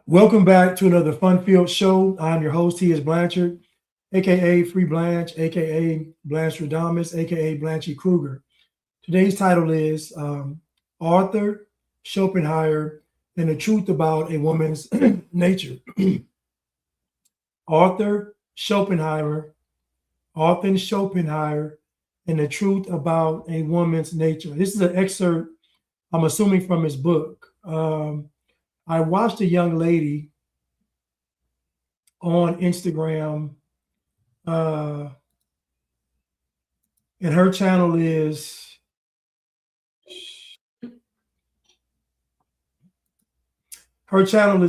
Welcome back to another fun-filled show. I'm your host, T.S. Blanchard, aka Free Blanche, aka Blanche Radamus, aka Blanchie Kruger. Today's title is Arthur Schopenhauer and the Truth About a Woman's Nature. Arthur Schopenhauer, and the Truth About a Woman's Nature. This is an excerpt, I'm assuming, from his book. I watched a young lady on Instagram, and her channel is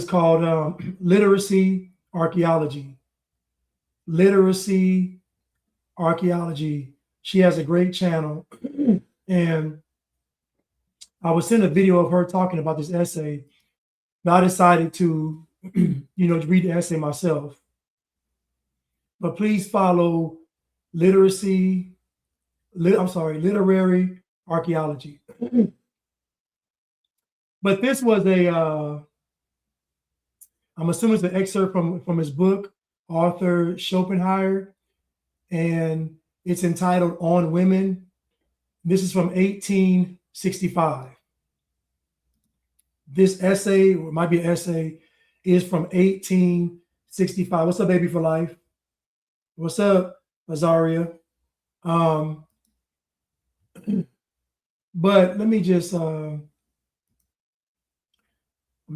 called Literacy Archaeology. Literacy Archaeology. She has a great channel, and I was sent a video of her talking about this essay. But I decided to, read the essay myself. But please follow Literary Archaeology. But this was I'm assuming it's an excerpt from his book, Arthur Schopenhauer, and it's entitled On Women. This is from 1865. This essay, or it might be an essay, is from 1865. What's up, baby for life? What's up, Azaria? But let me just, I'm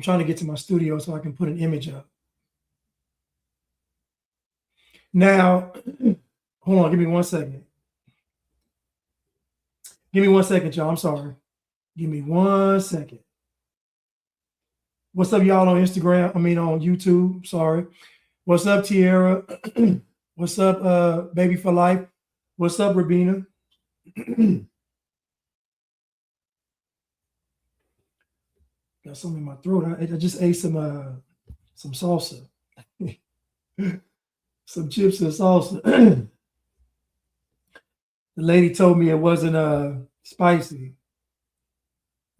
trying to get to my studio so I can put an image up. Now, hold on, give me 1 second. Give me 1 second, y'all. I'm sorry. Give me 1 second. What's up, y'all, on Instagram? On YouTube. Sorry. What's up, Tierra? What's up, Baby for Life? What's up, Rabina? Got something in my throat. I just ate some salsa, some chips and salsa. The lady told me it wasn't spicy.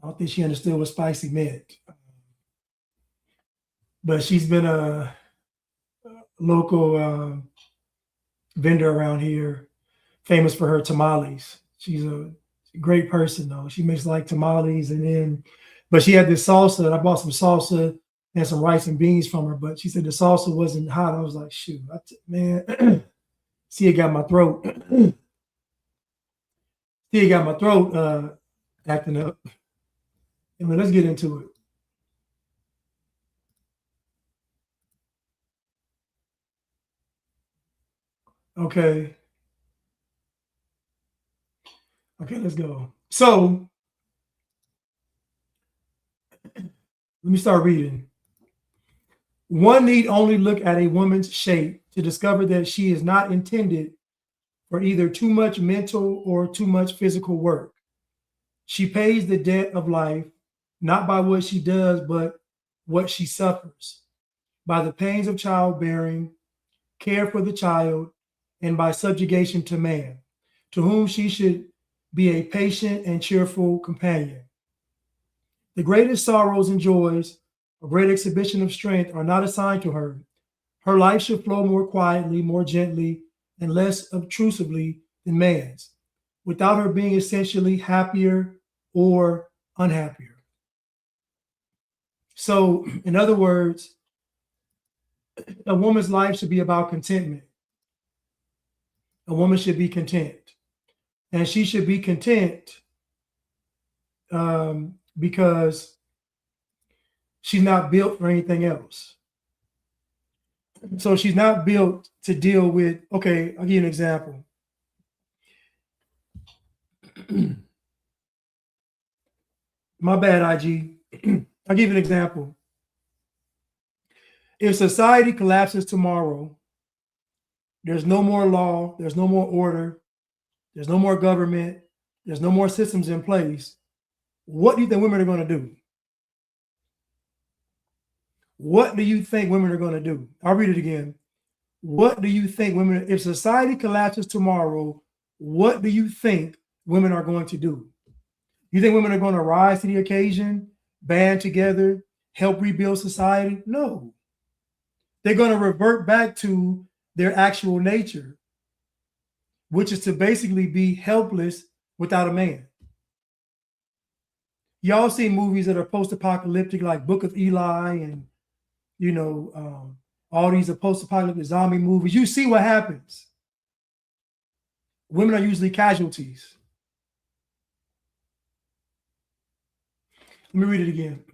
I don't think she understood what spicy meant. But she's been a local vendor around here, famous for her tamales. She's a great person, though. She makes like tamales, but she had this salsa. I bought some salsa and some rice and beans from her, but she said the salsa wasn't hot. I was like, shoot, man, see, it got my throat. See, it got my throat acting up. Anyway, let's get into it. Okay, let's go. So let me start reading. One need only look at a woman's shape to discover that she is not intended for either too much mental or too much physical work. She pays the debt of life, not by what she does, but what she suffers, by the pains of childbearing, care for the child, and by subjugation to man, to whom she should be a patient and cheerful companion. The greatest sorrows and joys, a great exhibition of strength, are not assigned to her. Her life should flow more quietly, more gently, and less obtrusively than man's, without her being essentially happier or unhappier. So, in other words, a woman's life should be about contentment. A woman should be content, and she should be content because she's not built for anything else. So she's not built to deal with, okay, I'll give you an example. My bad, IG. I'll give you an example. If society collapses tomorrow, there's no more law, there's no more order, there's no more government, there's no more systems in place. What do you think women are going to do? What do you think women are going to do? I'll read it again. What do you think women, if society collapses tomorrow, what do you think women are going to do? You think women are going to rise to the occasion, band together, help rebuild society? No. They're going to revert back to their actual nature, which is to basically be helpless without a man. Y'all see movies that are post-apocalyptic, like Book of Eli, and all these are post-apocalyptic zombie movies. You see what happens. Women are usually casualties. Let me read it again.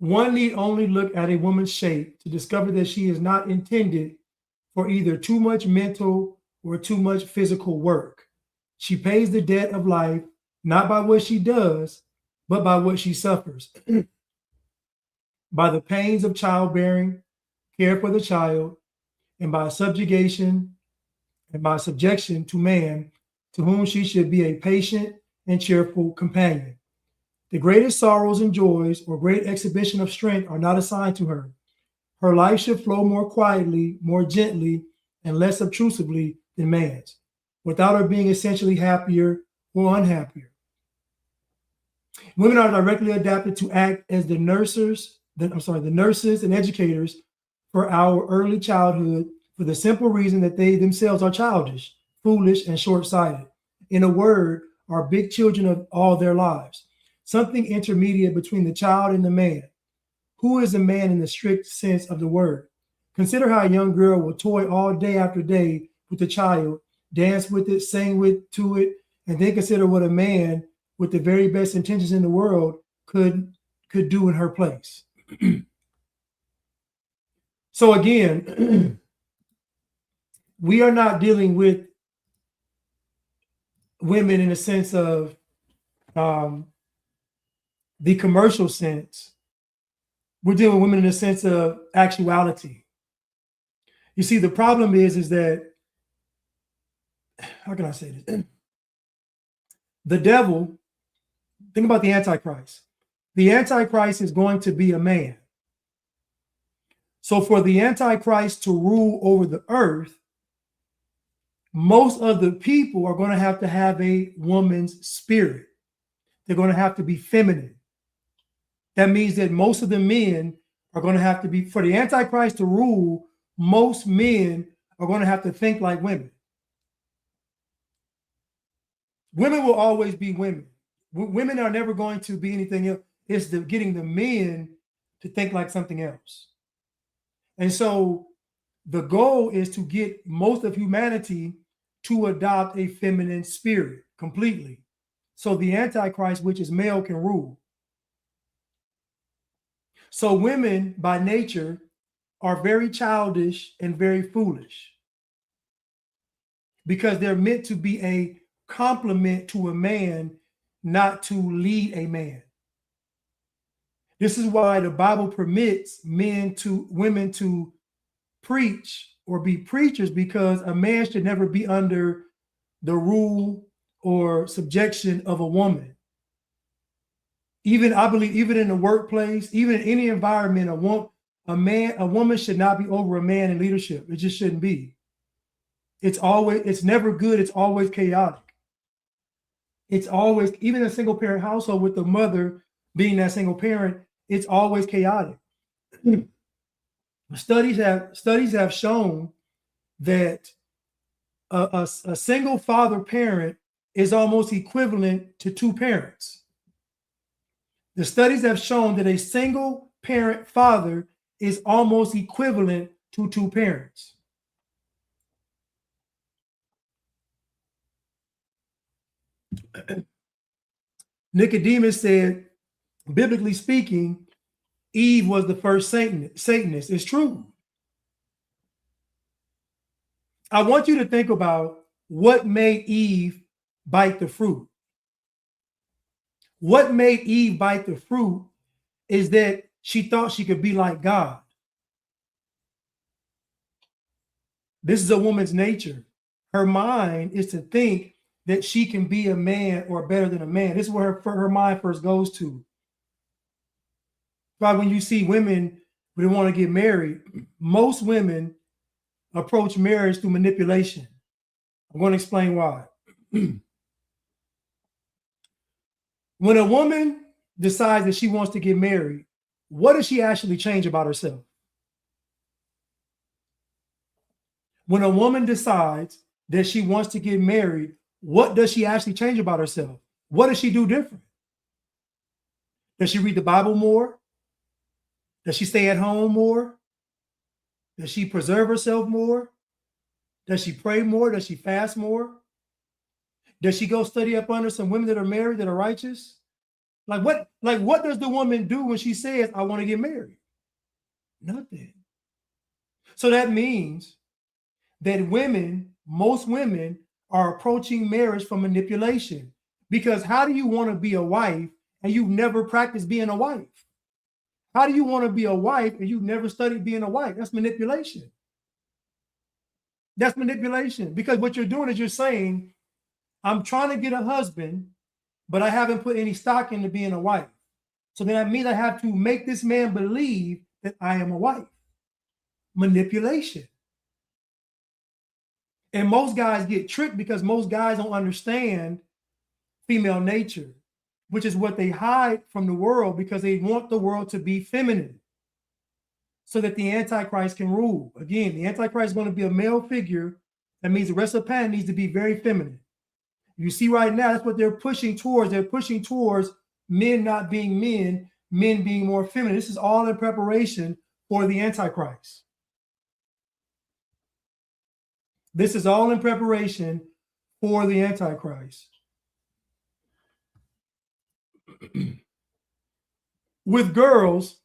One need only look at a woman's shape to discover that she is not intended for either too much mental or too much physical work. She pays the debt of life not by what she does, but by what she suffers. By the pains of childbearing, care for the child, and by subjugation and by subjection to man, to whom she should be a patient and cheerful companion. The greatest sorrows and joys or great exhibition of strength are not assigned to her. Her life should flow more quietly, more gently, and less obtrusively than man's, without her being essentially happier or unhappier. Women are directly adapted to act as the nurses and educators for our early childhood, for the simple reason that they themselves are childish, foolish, and short-sighted. In a word, are big children of all their lives, something intermediate between the child and the man. Who is a man in the strict sense of the word? Consider how a young girl will toy all day after day with the child, dance with it, sing to it, and then consider what a man with the very best intentions in the world could do in her place. So again, we are not dealing with women in the sense of the commercial sense. We're dealing with women in the sense of actuality. You see, the problem is that, how can I say this? The devil, think about the Antichrist. The Antichrist is going to be a man. So for the Antichrist to rule over the earth, most of the people are going to have a woman's spirit. They're going to have to be feminine. That means that most of the men are going to have to be, for the Antichrist to rule, most men are going to have to think like women. Women will always be women. Women are never going to be anything else. It's getting the men to think like something else. And so the goal is to get most of humanity to adopt a feminine spirit completely. So the Antichrist, which is male, can rule. So women by nature are very childish and very foolish because they're meant to be a complement to a man, not to lead a man. This is why the Bible permits women to preach or be preachers, because a man should never be under the rule or subjection of a woman. I believe even in the workplace, even in any environment, a woman should not be over a man in leadership. It just shouldn't be. It's never good. It's always chaotic. It's always, even a single parent household with the mother being that single parent, it's always chaotic. Studies have shown that a single father parent is almost equivalent to two parents. The studies have shown that a single parent father is almost equivalent to two parents. Nicodemus said, biblically speaking, Eve was the first Satanist. It's true. I want you to think about what made Eve bite the fruit. What made Eve bite the fruit is that she thought she could be like God. This is a woman's nature. Her mind is to think that she can be a man or better than a man. This is where her mind first goes to. But when you see women who want to get married, most women approach marriage through manipulation. I'm going to explain why. When a woman decides that she wants to get married, what does she actually change about herself? When a woman decides that she wants to get married, what does she actually change about herself? What does she do different? Does she read the Bible more? Does she stay at home more? Does she preserve herself more? Does she pray more? Does she fast more? Does she go study up under some women that are married, that are righteous? What does the woman do when she says, I want to get married? Nothing. So that means that most women are approaching marriage from manipulation. Because how do you want to be a wife and you've never practiced being a wife? How do you want to be a wife and you've never studied being a wife? That's manipulation. That's manipulation. Because what you're doing is you're saying, I'm trying to get a husband, but I haven't put any stock into being a wife. So then that means I have to make this man believe that I am a wife. Manipulation. And most guys get tricked because most guys don't understand female nature, which is what they hide from the world because they want the world to be feminine so that the Antichrist can rule. Again, the Antichrist is going to be a male figure. That means the rest of the planet needs to be very feminine. You see right now, that's what they're pushing towards. They're pushing towards men not being men, men being more feminine. This is all in preparation for the Antichrist. This is all in preparation for the Antichrist. With girls,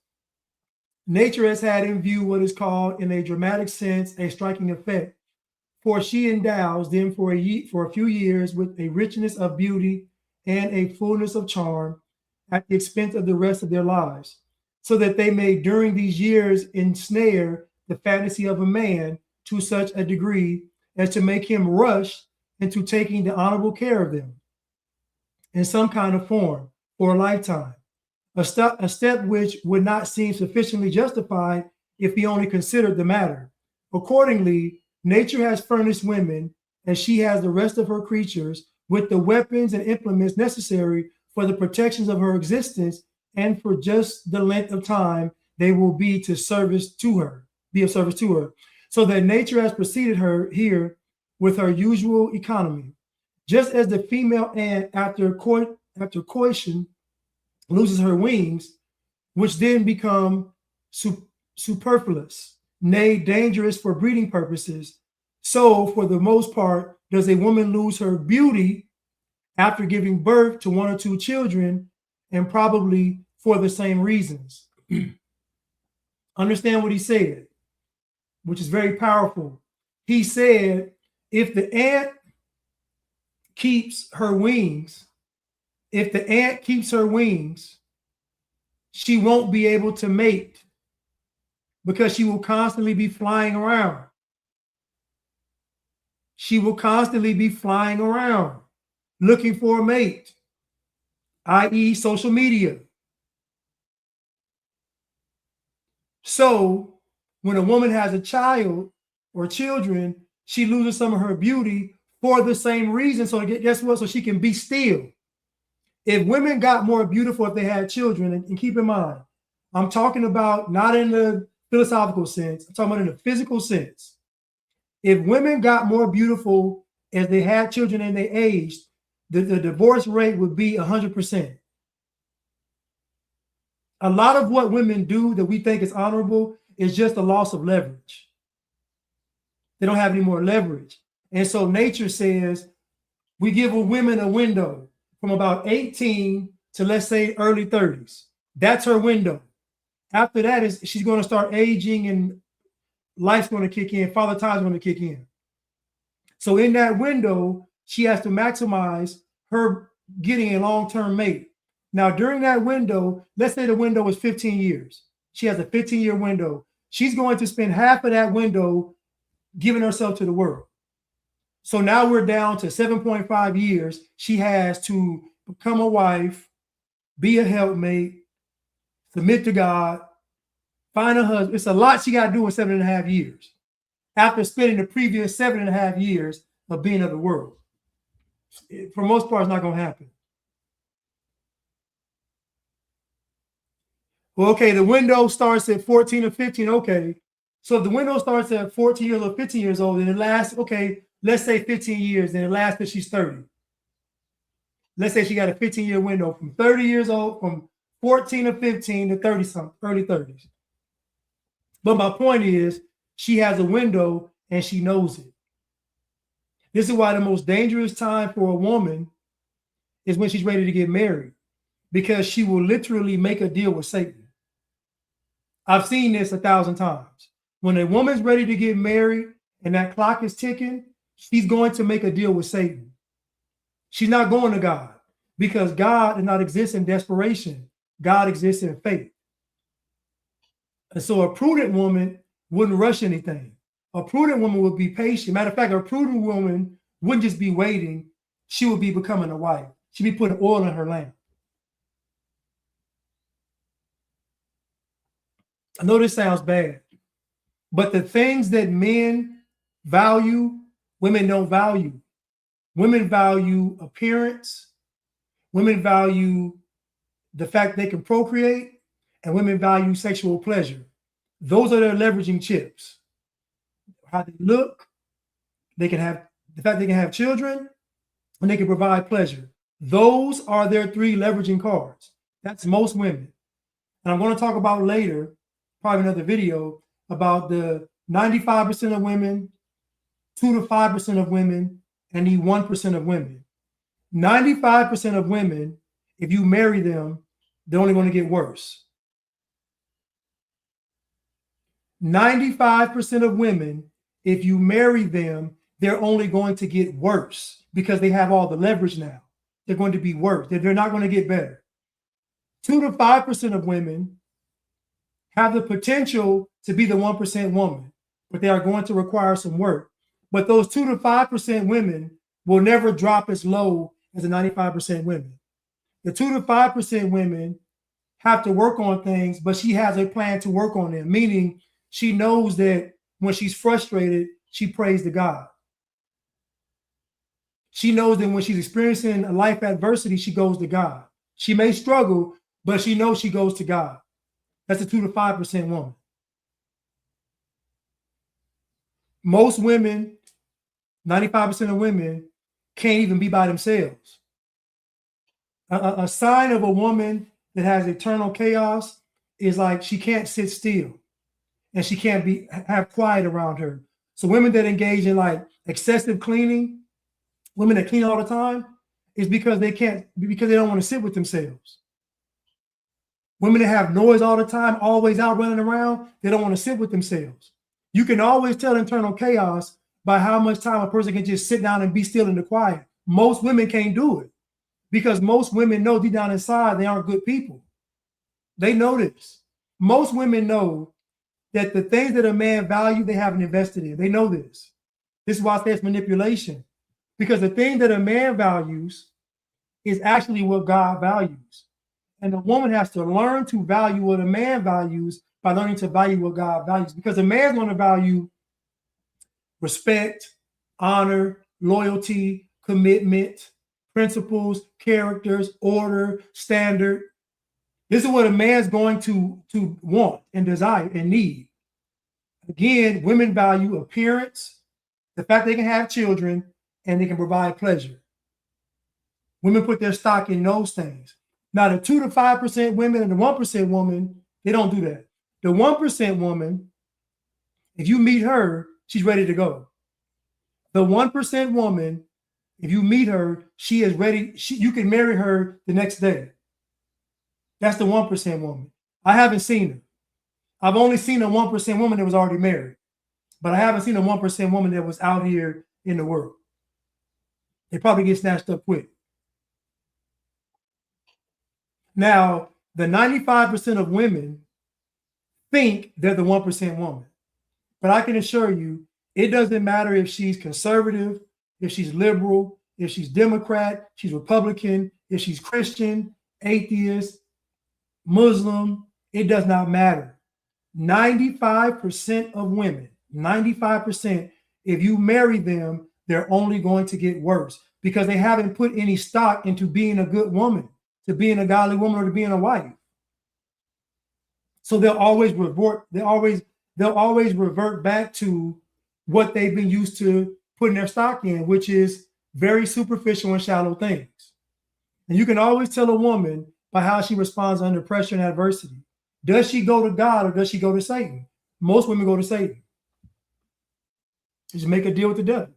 nature has had in view what is called, in a dramatic sense, a striking effect. For she endows them for a few years with a richness of beauty and a fullness of charm at the expense of the rest of their lives, so that they may during these years ensnare the fantasy of a man to such a degree as to make him rush into taking the honorable care of them in some kind of form for a lifetime, a step which would not seem sufficiently justified if he only considered the matter. Accordingly, nature has furnished women, and she has the rest of her creatures, with the weapons and implements necessary for the protections of her existence and for just the length of time they will be of service to her. So that nature has preceded her here with her usual economy. Just as the female ant after coition loses her wings, which then become superfluous, nay, dangerous for breeding purposes, so for the most part does a woman lose her beauty after giving birth to one or two children, and probably for the same reasons. Understand what he said, which is very powerful. He said, if the ant keeps her wings, she won't be able to mate because she will constantly be flying around. She will constantly be flying around looking for a mate, i.e., social media. So when a woman has a child or children, she loses some of her beauty for the same reason. So guess what? So she can be still. If women got more beautiful if they had children, and keep in mind, I'm talking about not in the philosophical sense, I'm talking about in the physical sense. If women got more beautiful as they had children and they aged, the divorce rate would be 100%. A lot of what women do that we think is honorable is just a loss of leverage. They don't have any more leverage. And so nature says we give women a window from about 18 to, let's say, early 30s. That's her window. After that, she's going to start aging and life's going to kick in, father time's going to kick in. So in that window, she has to maximize her getting a long-term mate. Now, during that window, let's say the window is 15 years. She has a 15-year window. She's going to spend half of that window giving herself to the world. So now we're down to 7.5 years. She has to become a wife, be a helpmate, submit to God, find a husband. It's a lot she got to do in 7.5 years after spending the previous 7.5 years of being of the world. For most part, it's not going to happen. Well, okay, the window starts at 14 or 15. Okay. So if the window starts at 14 years or 15 years old, and it lasts, okay, let's say 15 years, and it lasts till she's 30. Let's say she got a 15-year window from 30 years old, from 14 or 15 to 30 something, early 30s. But my point is, she has a window and she knows it. This is why the most dangerous time for a woman is when she's ready to get married, because she will literally make a deal with Satan. I've seen this 1,000 times. When a woman's ready to get married and that clock is ticking, she's going to make a deal with Satan. She's not going to God, because God does not exist in desperation. God exists in faith. And so a prudent woman wouldn't rush anything. A prudent woman would be patient. Matter of fact, a prudent woman wouldn't just be waiting. She would be becoming a wife. She'd be putting oil in her lamp. I know this sounds bad, but the things that men value, women don't value. Women value appearance. Women value the fact they can procreate, and women value sexual pleasure. Those are their leveraging chips. How they look, they can have the fact they can have children, and they can provide pleasure. Those are their three leveraging cards. That's most women. And I'm going to talk about later, probably another video, about the 95% of women, 2 to 5% of women, and the 1% of women. 95% of women, if you marry them, they're only going to get worse. 95% of women, if you marry them, they're only going to get worse because they have all the leverage now. They're going to be worse. They're not going to get better. 2 to 5% of women have the potential to be the 1% woman, but they are going to require some work. But those 2 to 5% women will never drop as low as the 95% women. The 2 to 5% women have to work on things, but she has a plan to work on them, meaning she knows that when she's frustrated, she prays to God. She knows that when she's experiencing a life adversity, she goes to God. She may struggle, but she knows she goes to God. That's a 2 to 5% woman. Most women, 95% of women, can't even be by themselves. A sign of a woman that has eternal chaos is like she can't sit still, and she can't have quiet around her. So women that engage in like excessive cleaning, women that clean all the time, is because they don't want to sit with themselves. Women that have noise all the time, always out running around, they don't want to sit with themselves. You can always tell internal chaos by how much time a person can just sit down and be still in the quiet. Most women can't do it because most women know deep down inside they aren't good people. They know this. Most women know that the things that a man values, they haven't invested in. They know this. This is why I say it's manipulation, because the thing that a man values is actually what God values. And the woman has to learn to value what a man values by learning to value what God values. Because a man's going to value respect, honor, loyalty, commitment, principles, characters, order, standard. This is what a man's going to want and desire and need. Again, women value appearance, the fact they can have children, and they can provide pleasure. Women put their stock in those things. Now, the 2 to 5% women and the 1% woman, they don't do that. The 1% woman, if you meet her, she's ready to go. The 1% woman, if you meet her, she is ready. You can marry her the next day. That's the 1% woman. I haven't seen her. I've only seen a 1% woman that was already married, but I haven't seen a 1% woman that was out here in the world. They probably get snatched up quick. Now, the 95% of women think they're the 1% woman. But I can assure you, it doesn't matter if she's conservative, if she's liberal, if she's Democrat, she's Republican, if she's Christian, atheist, Muslim, it does not matter. 95% of women, 95%, if you marry them, they're only going to get worse because they haven't put any stock into being a good woman, to being a godly woman, or to being a wife. So they'll always revert back to what they've been used to putting their stock in, which is very superficial and shallow things. And you can always tell a woman by how she responds under pressure and adversity. Does she go to God or does she go to Satan? Most women go to Satan. Just make a deal with the devil.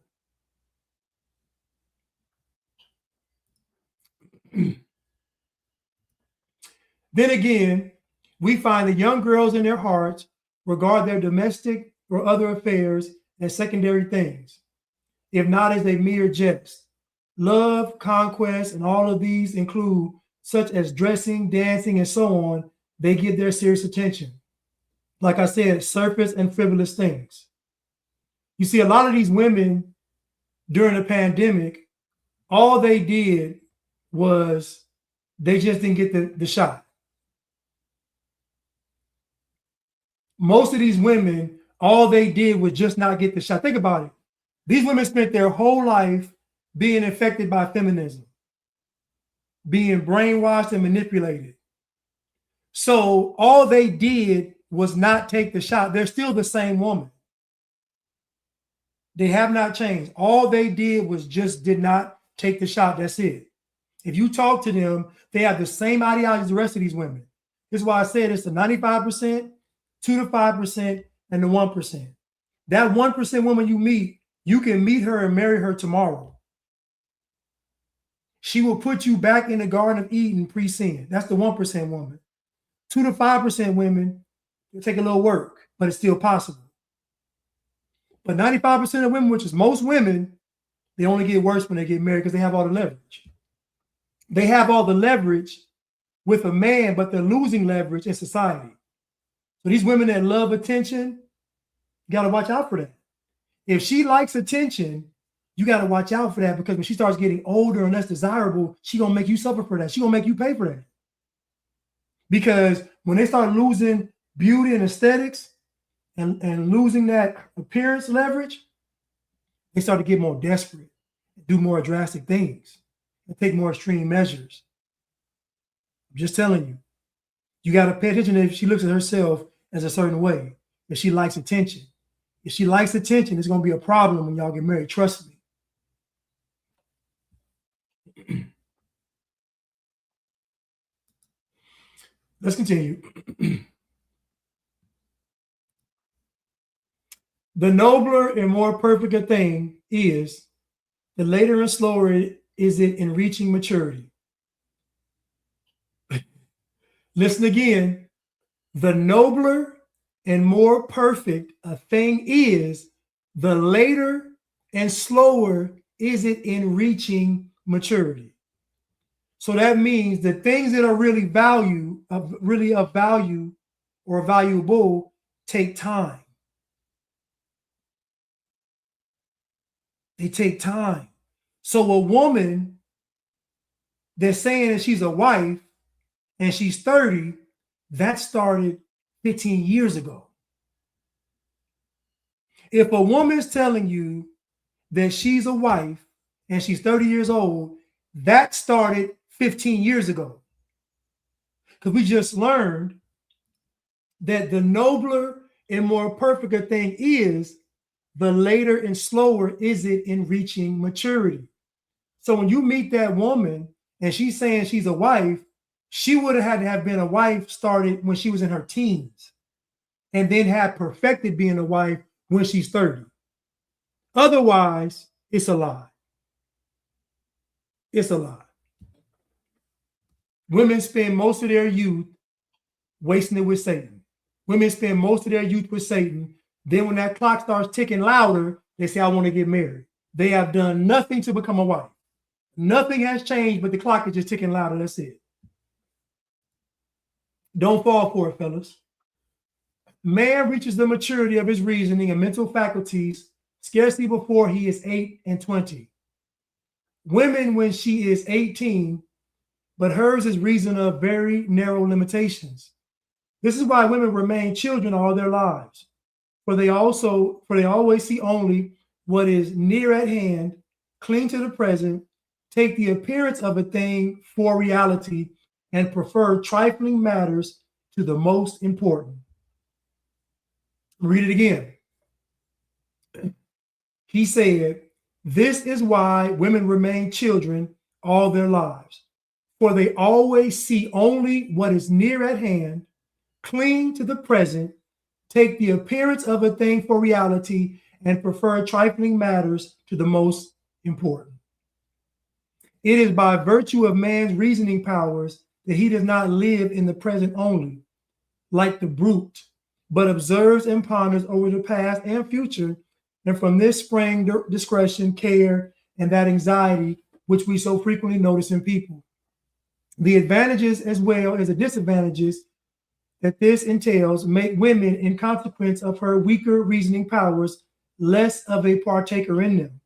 Then again, we find that young girls in their hearts regard their domestic or other affairs as secondary things, if not as a mere jest. Love, conquest, and all of these include such as dressing, dancing, and so on. They get their serious attention. Like I said, surface and frivolous things. You see, a lot of these women during the pandemic, all they did was they just didn't get the shot. Most of these women, all they did was just not get the shot. Think about it. These women spent their whole life being infected by feminism, being brainwashed and manipulated. So all they did was not take the shot. They're still the same woman. They have not changed. All they did was just did not take the shot. That's it. If you talk to them, they have the same ideology as the rest of these women. This is why I said it's the 95%, 2 to 5%, and the 1%. That 1% woman you meet, you can meet her and marry her tomorrow. She will put you back in the Garden of Eden pre-sin. That's the 1% woman. 2 to 5% women, it'll take a little work, but it's still possible. But 95% of women, which is most women, they only get worse when they get married because they have all the leverage. They have all the leverage with a man, but they're losing leverage in society. So these women that love attention, you got to watch out for that. If she likes attention, you got to watch out for that, because when she starts getting older and less desirable, she's going to make you suffer for that. She's going to make you pay for that. Because when they start losing beauty and aesthetics and losing that appearance leverage, they start to get more desperate, do more drastic things, and take more extreme measures. I'm just telling you, you got to pay attention if she looks at herself as a certain way, if she likes attention. If she likes attention, it's going to be a problem when y'all get married. Trust me. Let's continue. The nobler and more perfect a thing is, the later and slower is it in reaching maturity. Listen again. The nobler and more perfect a thing is, the later and slower is it in reaching maturity. So that means the things that are really of value or valuable take time. They take time. So a woman that's saying that she's a wife and she's 30, that started 15 years ago. If a woman's telling you that she's a wife and she's 30 years old, that started 15 years ago. Because we just learned that the nobler and more perfect a thing is, the later and slower is it in reaching maturity. So when you meet that woman and she's saying she's a wife, she would have had to have been a wife started when she was in her teens, and then had perfected being a wife when she's 30. Otherwise, it's a lie. It's a lie. Women spend most of their youth wasting it with Satan. Women spend most of their youth with Satan. Then when that clock starts ticking louder, they say, I want to get married. They have done nothing to become a wife. Nothing has changed, but the clock is just ticking louder. That's it. Don't fall for it, fellas. Man reaches the maturity of his reasoning and mental faculties scarcely before he is 8 and 20. Women when she is 18, but hers is reason of very narrow limitations. This is why women remain children all their lives. For they always see only what is near at hand, cling to the present, take the appearance of a thing for reality, and prefer trifling matters to the most important. Read it again. He said, "This is why women remain children all their lives, for they always see only what is near at hand, cling to the present, take the appearance of a thing for reality, and prefer trifling matters to the most important. It is by virtue of man's reasoning powers that he does not live in the present only, like the brute, but observes and ponders over the past and future, and from this spring discretion, care, and that anxiety which we so frequently notice in people. The advantages as well as the disadvantages that this entails make women, in consequence of her weaker reasoning powers, less of a partaker in them.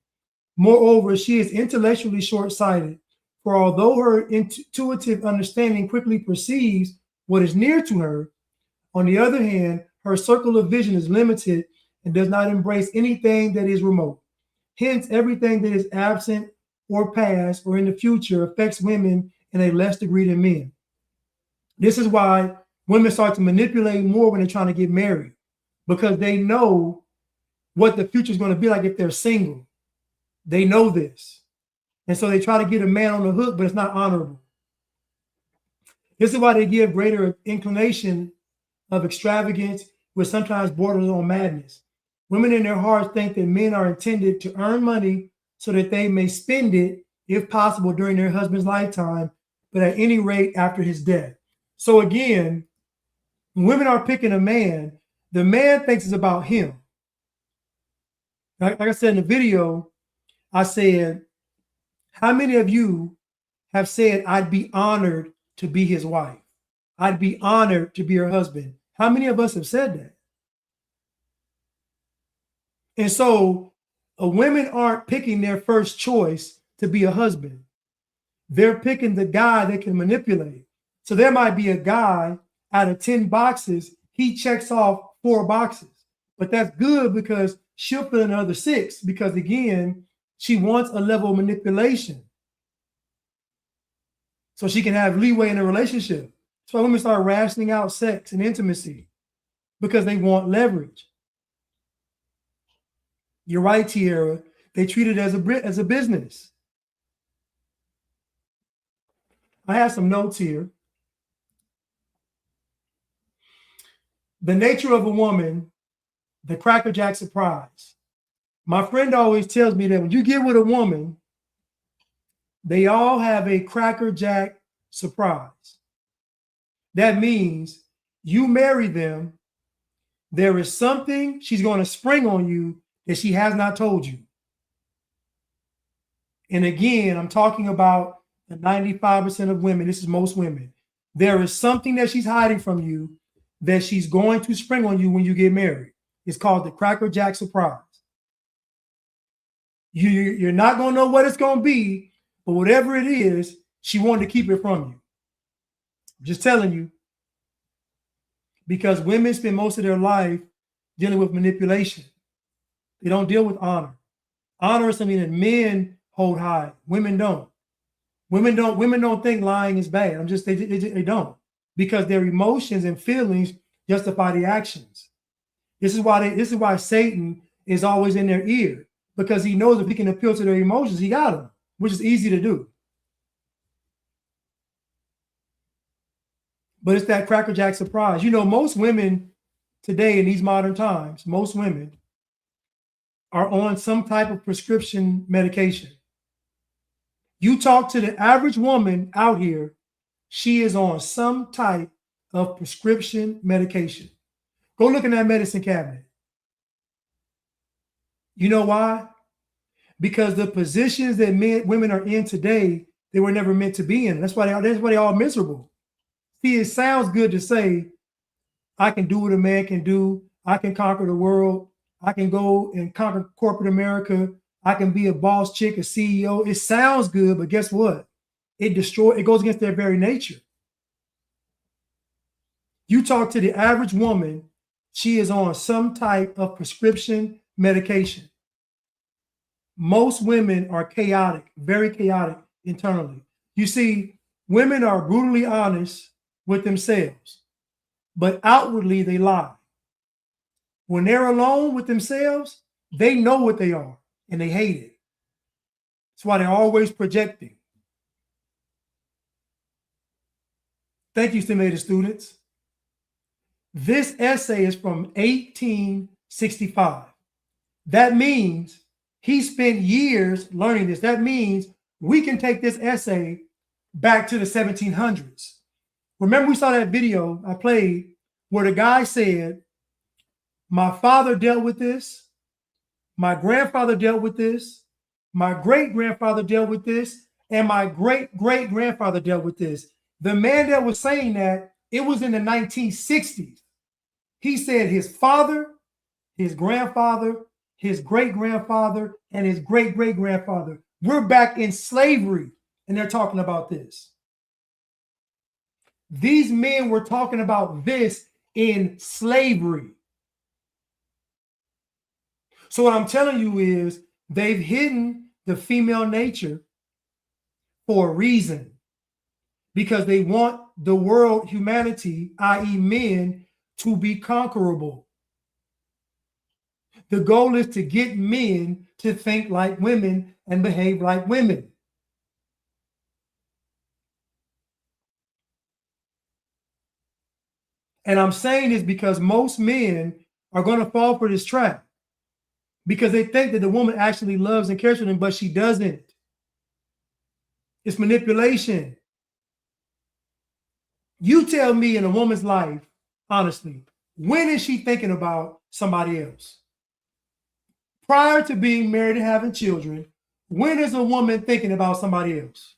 Moreover, she is intellectually short-sighted, for although her intuitive understanding quickly perceives what is near to her, on the other hand, her circle of vision is limited and does not embrace anything that is remote. Hence, everything that is absent or past or in the future affects women in a less degree than men. This is why women start to manipulate more when they're trying to get married, because they know what the future is going to be like if they're single. They know this. And so they try to get a man on the hook, but it's not honorable. This is why they give greater inclination of extravagance, which sometimes borders on madness. Women in their hearts think that men are intended to earn money so that they may spend it, if possible, during their husband's lifetime, but at any rate after his death. So again, when women are picking a man, the man thinks it's about him. Like I said in the video, I said, how many of you have said, I'd be honored to be his wife? I'd be honored to be her husband. How many of us have said that? And so women aren't picking their first choice to be a husband. They're picking the guy they can manipulate. So there might be a guy out of 10 boxes, he checks off 4 boxes. But that's good because she'll fill in another 6 because, again, she wants a level of manipulation so she can have leeway in a relationship. That's why women start rationing out sex and intimacy because they want leverage. You're right, Tierra. They treat it as a business. I have some notes here. The nature of a woman, the crackerjack surprise. My friend always tells me that when you get with a woman, they all have a crackerjack surprise. That means you marry them, there is something she's going to spring on you that she has not told you. And again, I'm talking about the 95% of women. This is most women. There is something that she's hiding from you that she's going to spring on you when you get married. It's called the crackerjack surprise. You're not going to know what it's going to be, but whatever it is, she wanted to keep it from you. I'm just telling you. Because women spend most of their life dealing with manipulation. They don't deal with honor. Honor is something that men hold high. Women don't. Women don't think lying is bad. They don't. Because their emotions and feelings justify the actions. This is why Satan is always in their ear, because he knows if he can appeal to their emotions, he got them, which is easy to do. But it's that crackerjack surprise. You know, most women today in these modern times, most women are on some type of prescription medication. You talk to the average woman out here, she is on some type of prescription medication. Go look in that medicine cabinet. You know why? Because the positions that women are in today, they were never meant to be in. That's why they're all miserable. See, it sounds good to say, I can do what a man can do. I can conquer the world. I can go and conquer corporate America. I can be a boss chick, a CEO. It sounds good, but guess what? It goes against their very nature. You talk to the average woman, she is on some type of prescription medication. Most women are chaotic, very chaotic internally. You see, women are brutally honest with themselves. but outwardly they lie. When they're alone with themselves, they know what they are and they hate it. That's why they're always projecting. Thank you, stimulated students. This essay is from 1865. That means he spent years learning this. That means we can take this essay back to the 1700s. Remember, we saw that video I played where the guy said, my father dealt with this, my grandfather dealt with this, my great-grandfather dealt with this, and my great-great-grandfather dealt with this. The man that was saying that, it was in the 1960s. He said his father, his grandfather, his great-grandfather, and his great-great-grandfather. We're back in slavery, and they're talking about this. These men were talking about this in slavery. So what I'm telling you is they've hidden the female nature for a reason, because they want the world, humanity, i.e. men, to be conquerable. The goal is to get men to think like women and behave like women. And I'm saying this because most men are going to fall for this trap because they think that the woman actually loves and cares for them, but she doesn't. It's manipulation. You tell me in a woman's life, honestly, when is she thinking about somebody else? Prior to being married and having children, when is a woman thinking about somebody else?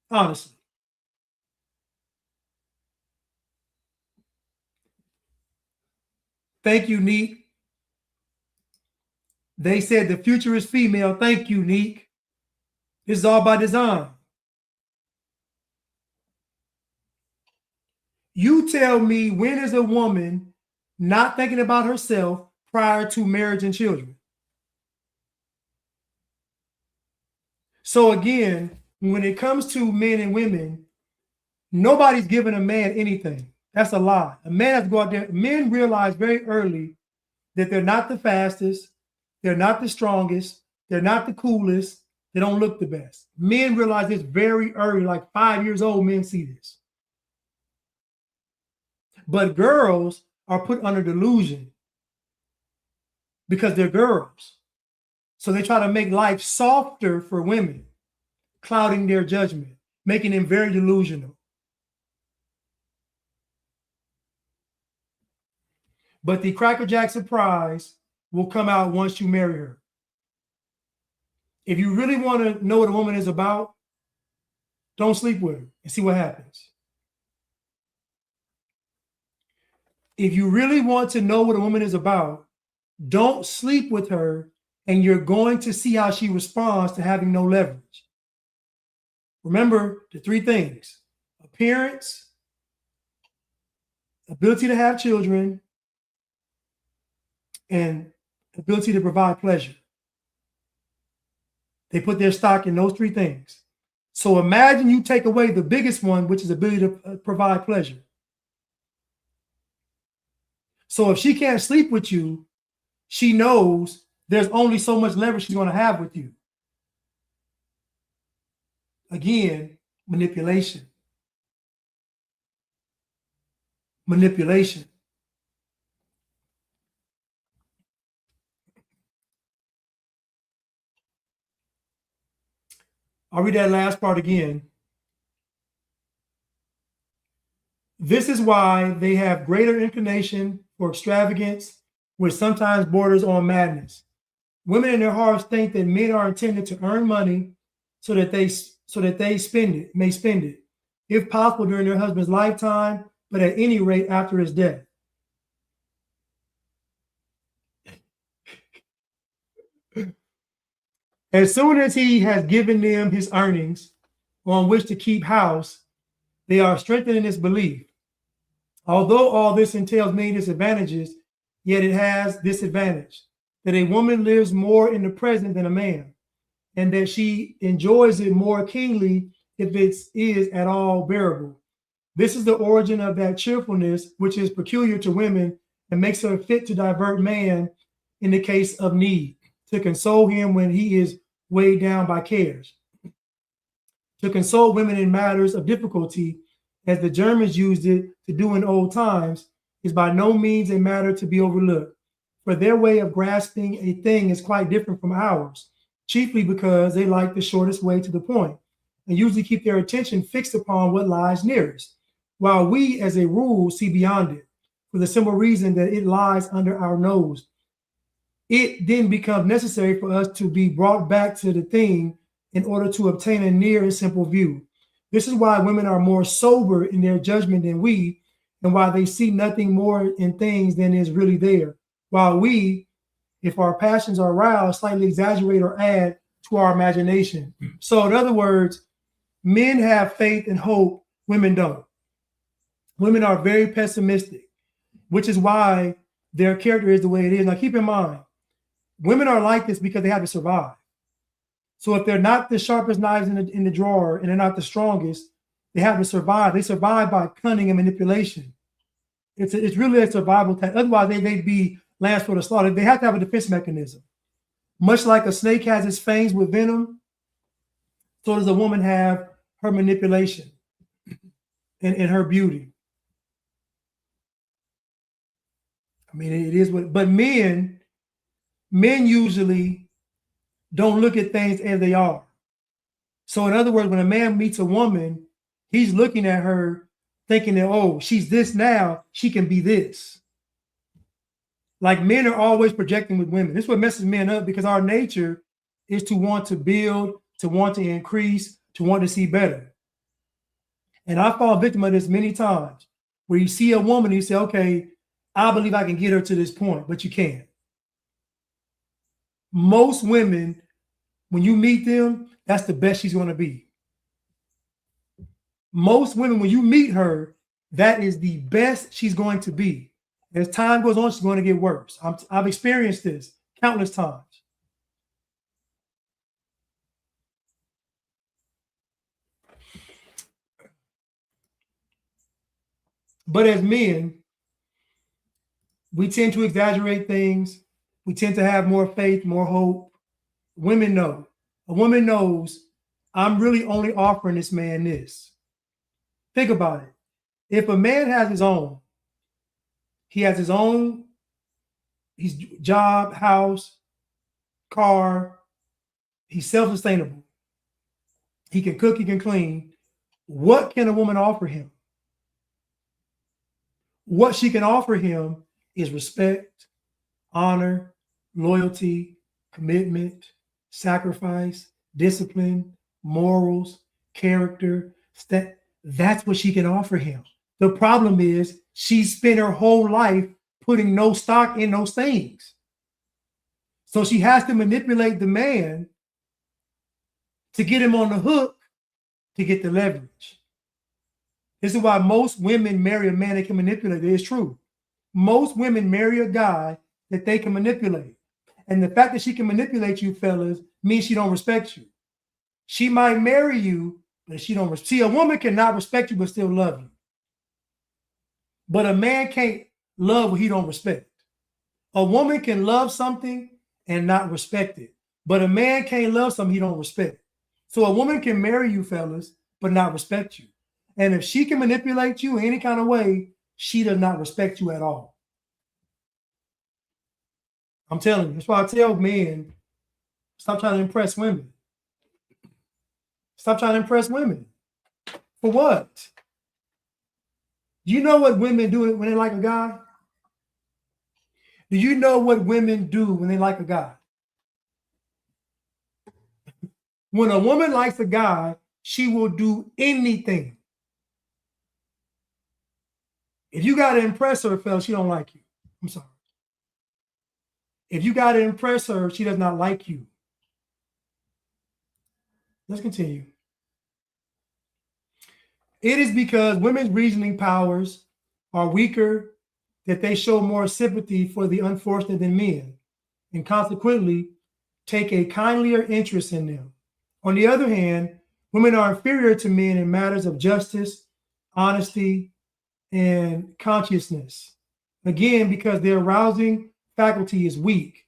Honestly. Thank you, Neek. They said the future is female. Thank you, Neek. This is all by design. You tell me, when is a woman not thinking about herself prior to marriage and children? So again, when it comes to men and women, nobody's giving a man anything. That's a lie. A man has to go out there. Men realize very early that they're not the fastest, they're not the strongest, they're not the coolest, they don't look the best. Men realize this very early, like 5 years old, men see this. But girls are put under delusion because they're girls. So they try to make life softer for women, clouding their judgment, making them very delusional. But the Cracker Jack surprise will come out once you marry her. If you really want to know what a woman is about, don't sleep with her and see what happens. If you really want to know what a woman is about, don't sleep with her, and you're going to see how she responds to having no leverage. Remember the three things: appearance, ability to have children, and ability to provide pleasure. They put their stock in those three things. So imagine you take away the biggest one, which is ability to provide pleasure. So if she can't sleep with you, she knows there's only so much leverage she's going to have with you. Again, manipulation. Manipulation. I'll read that last part again. This is why they have greater inclination for extravagance, which sometimes borders on madness. Women in their hearts think that men are intended to earn money so that they may spend it, if possible during their husband's lifetime, but at any rate after his death. As soon as he has given them his earnings on which to keep house, they are strengthened in this belief. Although all this entails many disadvantages, yet it has this advantage, that a woman lives more in the present than a man, and that she enjoys it more keenly if it is at all bearable. This is the origin of that cheerfulness which is peculiar to women and makes her fit to divert man in the case of need, to console him when he is weighed down by cares, to console women in matters of difficulty, as the Germans used it to do in old times, is by no means a matter to be overlooked, for their way of grasping a thing is quite different from ours, chiefly because they like the shortest way to the point and usually keep their attention fixed upon what lies nearest, while we, as a rule, see beyond it, for the simple reason that it lies under our nose. It then becomes necessary for us to be brought back to the thing in order to obtain a near and simple view. This is why women are more sober in their judgment than we, and why they see nothing more in things than is really there, while we, if our passions are aroused, slightly exaggerate or add to our imagination. So in other words, men have faith and hope, women don't. Women are very pessimistic, which is why their character is the way it is. Now keep in mind, women are like this because they have to survive. So if they're not the sharpest knives in the drawer and they're not the strongest, they have to survive. They survive by cunning and manipulation. It's really a survival tactic. Otherwise, they'd be lambs for the slaughter. They have to have a defense mechanism. Much like a snake has its fangs with venom, so does a woman have her manipulation and her beauty. I mean, it is what, but men usually don't look at things as they are. So in other words, when a man meets a woman, he's looking at her thinking that, oh, she's this now, she can be this. Like men are always projecting with women. This is what messes men up, because our nature is to want to build, to want to increase, to want to see better. And I fall victim of this many times, where you see a woman, you say, okay, I believe I can get her to this point, but you can't. Most women, when you meet them, that's the best she's going to be. Most women, when you meet her, that is the best she's going to be. As time goes on, she's going to get worse. I've experienced this countless times. But as men, we tend to exaggerate things. We tend to have more faith, more hope. Women know. A woman knows, I'm really only offering this man this. Think about it. If a man has his own, he has his own, his job, house, car, he's self-sustainable. He can cook, he can clean. What can a woman offer him? What she can offer him is respect, honor, loyalty, commitment, sacrifice, discipline, morals, character. That's what she can offer him. The problem is she spent her whole life putting no stock in those things. So she has to manipulate the man to get him on the hook to get the leverage. This is why most women marry a man they can manipulate. It is true. Most women marry a guy that they can manipulate. And the fact that she can manipulate you, fellas, means she don't respect you. She might marry you, but she don't. See, a woman cannot respect you but still love you. But a man can't love what he don't respect. A woman can love something and not respect it. But a man can't love something he don't respect. So a woman can marry you, fellas, but not respect you. And if she can manipulate you in any kind of way, she does not respect you at all. I'm telling you. That's why I tell men, stop trying to impress women. Stop trying to impress women. For what? You know what women do when they like a guy? Do you know what women do when they like a guy? When a woman likes a guy, she will do anything. If you got to impress her, fellas, she don't like you. I'm sorry. If you got to impress her, she does not like you. Let's continue. It is because women's reasoning powers are weaker that they show more sympathy for the unfortunate than men, and consequently take a kindlier interest in them. On the other hand, women are inferior to men in matters of justice, honesty, and consciousness. Again, because their arousing faculty is weak.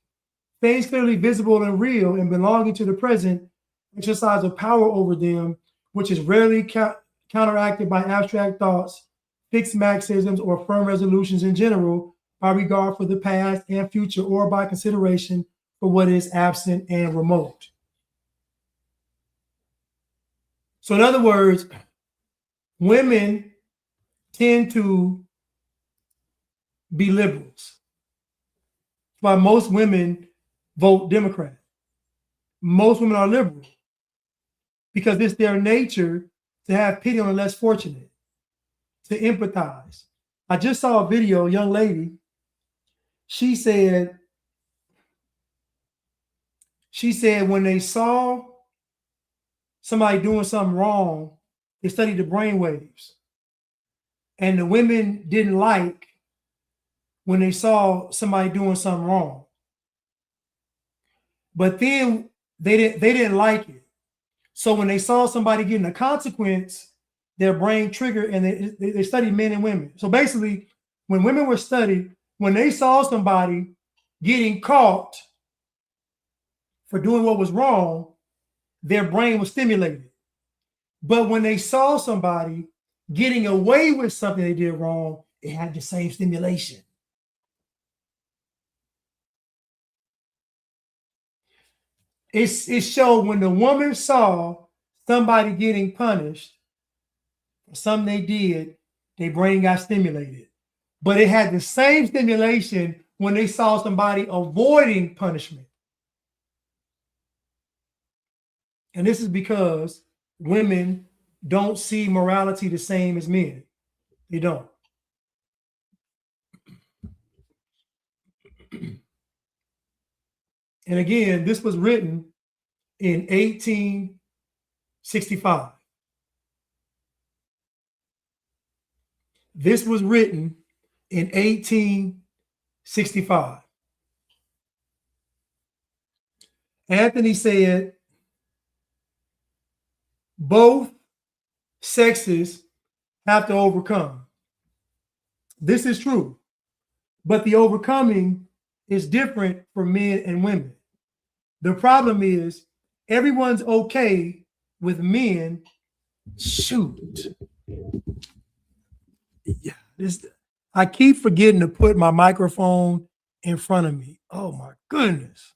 Things clearly visible and real and belonging to the present exercise a power over them, which is rarely counteracted by abstract thoughts, fixed maxims, or firm resolutions in general, by regard for the past and future, or by consideration for what is absent and remote. So, in other words, women tend to be liberals. That's why most women vote Democrat. Most women are liberal because it's their nature to have pity on the less fortunate, to empathize. I just saw a video, a young lady. She said when they saw somebody doing something wrong, they studied the brain waves. And the women didn't like when they saw somebody doing something wrong. But then they didn't like it. So when they saw somebody getting a consequence, their brain triggered, and they studied men and women. So basically, when women were studied, when they saw somebody getting caught for doing what was wrong, their brain was stimulated. But when they saw somebody getting away with something they did wrong, it had the same stimulation. It showed when the woman saw somebody getting punished for something they did, their brain got stimulated. But it had the same stimulation when they saw somebody avoiding punishment. And this is because women don't see morality the same as men. They don't. And again, this was written in 1865. This was written in 1865. Anthony said, both sexes have to overcome. This is true, but the overcoming is different for men and women. The problem is everyone's okay with men. Shoot. Yeah, I keep forgetting to put my microphone in front of me. Oh my goodness.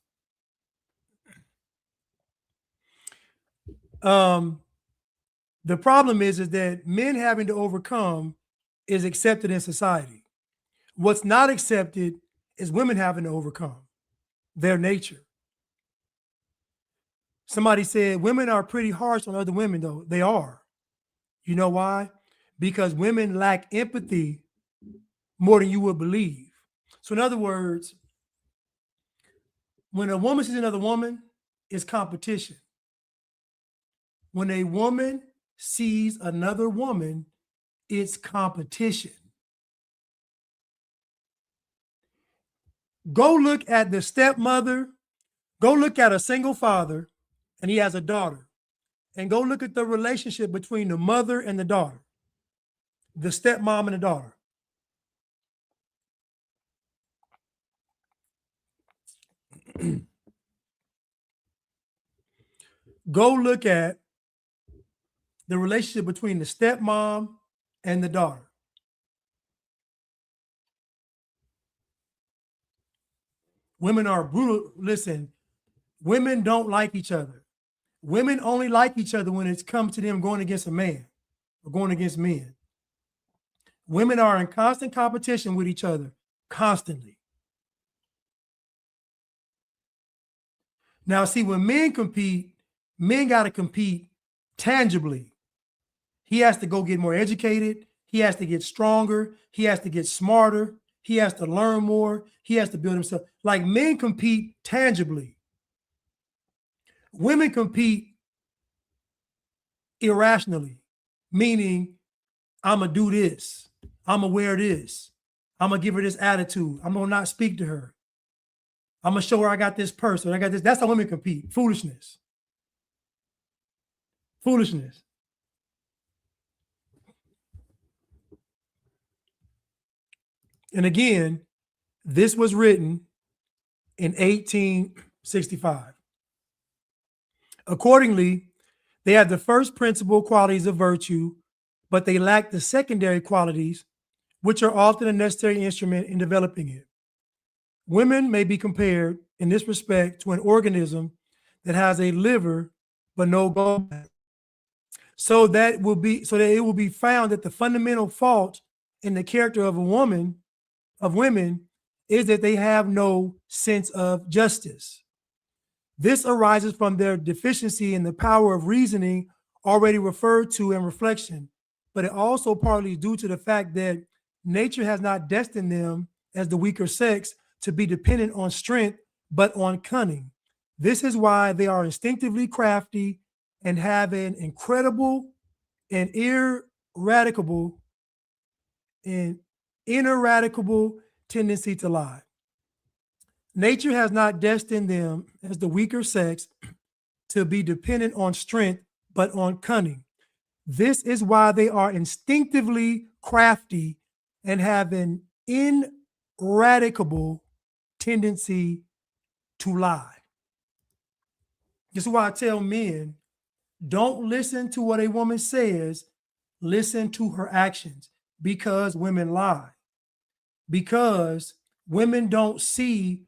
The problem is that men having to overcome is accepted in society. What's not accepted is women having to overcome their nature. Somebody said women are pretty harsh on other women, though. They are. You know why? Because women lack empathy more than you would believe. So in other words, when a woman sees another woman, it's competition. When a woman sees another woman, it's competition. Go look at the stepmother, go look at a single father, and he has a daughter, and go look at the relationship between the mother and the daughter, the stepmom and the daughter. Go look at the relationship between the stepmom and the daughter. Women are brutal. Listen, women don't like each other. Women only like each other when it's come to them going against a man or going against men. Women are in constant competition with each other, constantly. Now, see, when men compete, men got to compete tangibly. He has to go get more educated. He has to get stronger. He has to get smarter. He has to learn more. He has to build himself. Like men compete tangibly. Women compete irrationally, meaning I'm going to do this. I'm going to wear this. I'm going to give her this attitude. I'm going to not speak to her. I'm going to show her I got this purse or I got this. That's how women compete. Foolishness. Foolishness. And again, this was written in 1865. Accordingly, they have the first principal qualities of virtue, but they lack the secondary qualities, which are often a necessary instrument in developing it. Women may be compared in this respect to an organism that has a liver but no gallbladder. So that it will be found that the fundamental fault in the character of women is that they have no sense of justice. This arises from their deficiency in the power of reasoning already referred to in reflection, but it also partly is due to the fact that nature has not destined them as the weaker sex to be dependent on strength, but on cunning. This is why they are instinctively crafty and have an incredible and ineradicable tendency to lie. Nature has not destined them as the weaker sex to be dependent on strength, but on cunning. This is why they are instinctively crafty and have an ineradicable tendency to lie. This is why I tell men, don't listen to what a woman says, listen to her actions, because women lie. Because women don't see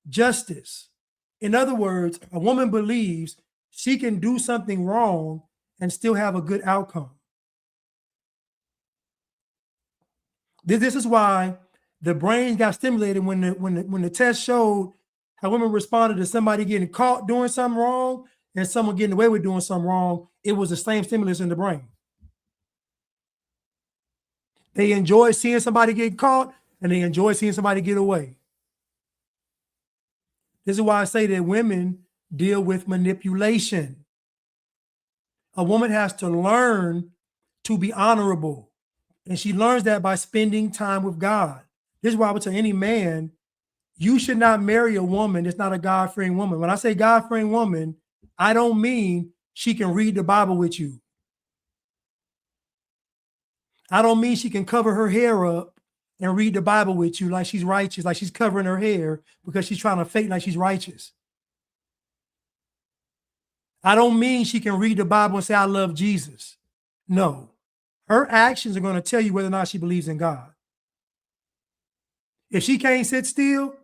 justice. In other words, a woman believes she can do something wrong and still have a good outcome. This is why the brain got stimulated when the test showed how women responded to somebody getting caught doing something wrong and someone getting away with doing something wrong. It was the same stimulus in the brain. They enjoy seeing somebody get caught and they enjoy seeing somebody get away. This is why I say that women deal with manipulation. A woman has to learn to be honorable, and she learns that by spending time with God. This is why I would tell any man, you should not marry a woman that's not a God-fearing woman. When I say God-fearing woman, I don't mean she can read the Bible with you. I don't mean she can cover her hair up and read the Bible with you like she's righteous, like she's covering her hair because she's trying to fake like she's righteous. I don't mean she can read the Bible and say, I love Jesus. No, her actions are going to tell you whether or not she believes in God. If she can't sit still,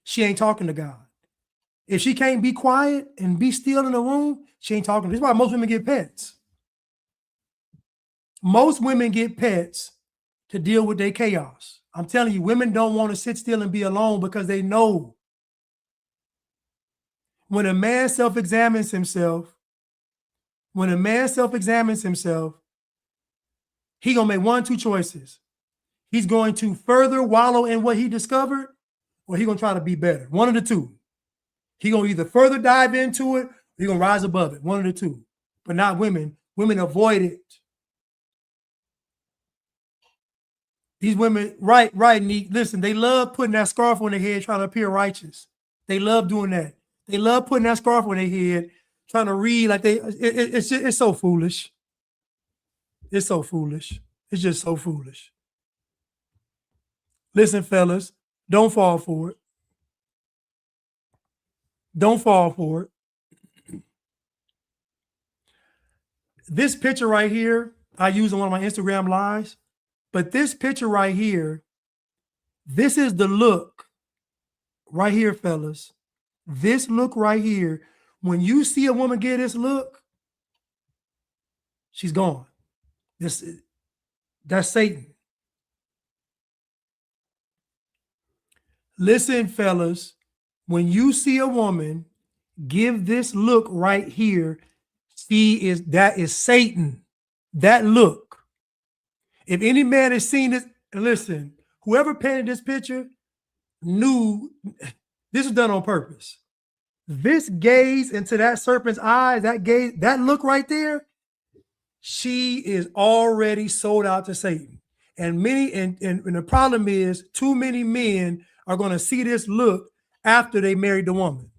she ain't talking to God. If she can't be quiet and be still in the room, she ain't talking. This is why most women get pets. Most women get pets to deal with their chaos. I'm telling you, women don't want to sit still and be alone because they know when a man self-examines himself, he gonna make one, two choices. He's going to further wallow in what he discovered, or he's gonna try to be better. One of the two. He's gonna either further dive into it, or he's gonna rise above it. One of the two. But not women. Women avoid it. These women, right, Neek. Listen, they love putting that scarf on their head, trying to appear righteous. They love doing that. They love putting that scarf on their head, trying to read like it's so foolish. It's so foolish. It's just so foolish. Listen, fellas, don't fall for it. Don't fall for it. This picture right here, I use on one of my Instagram lives, but this picture right here, this is the look right here, fellas. This look right here, when you see a woman get this look, she's gone. That's Satan. Listen, fellas, when you see a woman give this look right here, that is Satan. That look. If any man has seen this, listen, whoever painted this picture knew this was done on purpose. This gaze into that serpent's eyes, that look right there, she is already sold out to Satan. And the problem is too many men are going to see this look after they married the woman.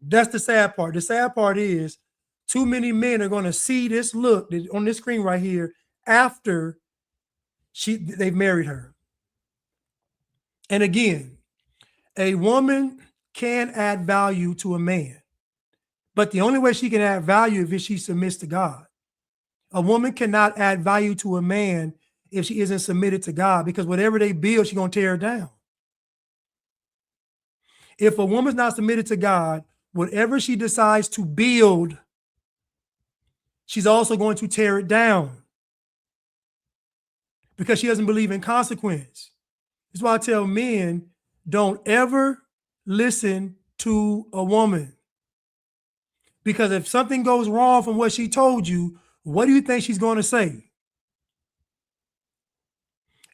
That's the sad part. The sad part is too many men are going to see this look on this screen right here after they've married her. And again, a woman can add value to a man, but the only way she can add value is if she submits to God. A woman cannot add value to a man if she isn't submitted to God, because whatever they build, she's going to tear it down. If a woman's not submitted to God, whatever she decides to build, she's also going to tear it down because she doesn't believe in consequence. That's why I tell men, don't ever listen to a woman. Because if something goes wrong from what she told you, what do you think she's going to say?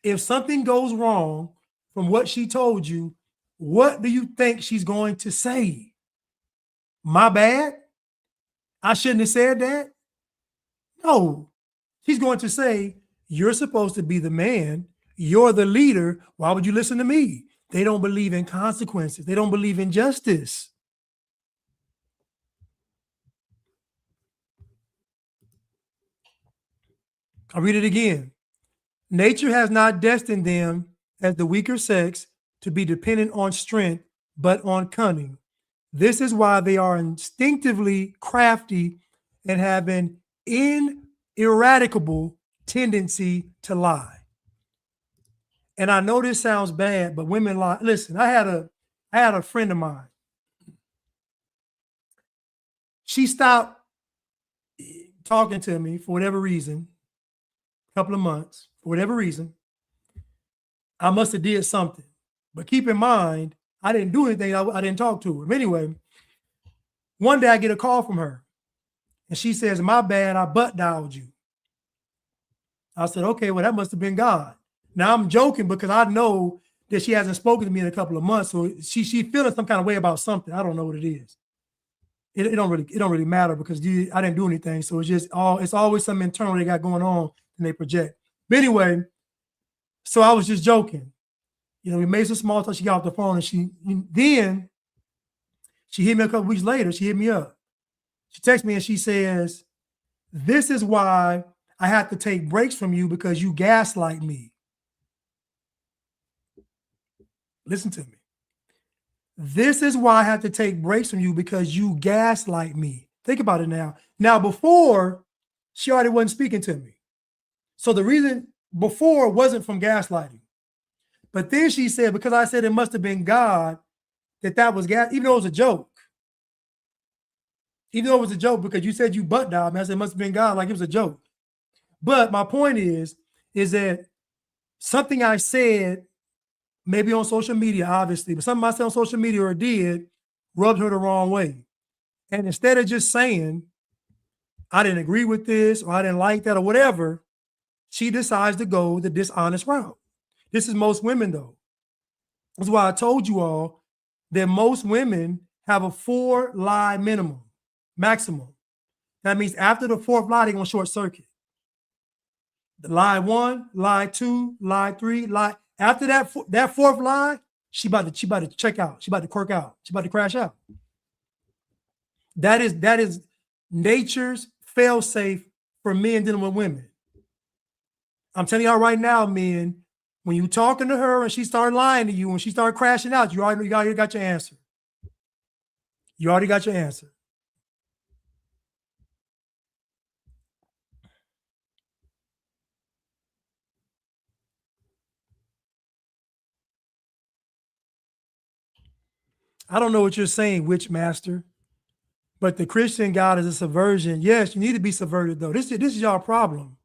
If something goes wrong from what she told you, what do you think she's going to say? My bad? I shouldn't have said that? No. She's going to say, you're supposed to be the man. You're the leader. Why would you listen to me? They don't believe in consequences. They don't believe in justice. I'll read it again. Nature has not destined them as the weaker sex to be dependent on strength, but on cunning. This is why they are instinctively crafty and have an ineradicable tendency to lie. And I know this sounds bad, but women lie. Listen, I had a friend of mine. She stopped talking to me for whatever reason, a couple of months, for whatever reason. I must have did something. But keep in mind, I didn't do anything. I didn't talk to her. But anyway, one day I get a call from her. And she says, my bad, I butt dialed you. I said, okay, well, that must have been God. Now I'm joking because I know that she hasn't spoken to me in a couple of months. So she feeling some kind of way about something. I don't know what it is. It don't really matter because I didn't do anything. So it's always something internal they got going on and they project. But anyway, so I was just joking. You know, we made some small talk. She got off the phone and then she hit me a couple weeks later. She hit me up. She texts me and she says, this is why I have to take breaks from you because you gaslight me. Listen to me. This is why I have to take breaks from you because you gaslight me. Think about it now. Now, before, she already wasn't speaking to me. So the reason before wasn't from gaslighting. But then she said, because I said it must have been God, that was gas, even though it was a joke. Even though it was a joke, because you said you butt dialed, man, I said it must have been God, like it was a joke. But my point is that something I said, maybe on social media, obviously, but something I said on social media or did rubbed her the wrong way. And instead of just saying, I didn't agree with this, or I didn't like that, or whatever, she decides to go the dishonest route. This is most women, though. That's why I told you all that most women have a 4-lie maximum. That means after the 4th lie, they're going to short circuit. The lie 1, lie 2, lie 3, lie. After that 4th lie, she about to check out. She about to quirk out. She about to crash out. That is nature's fail-safe for men dealing with women. I'm telling y'all right now, men, when you talking to her and she started lying to you, when she started crashing out, you already got your answer. You already got your answer. I don't know what you're saying, witch master, but the Christian God is a subversion. Yes, you need to be subverted though. This is y'all problem.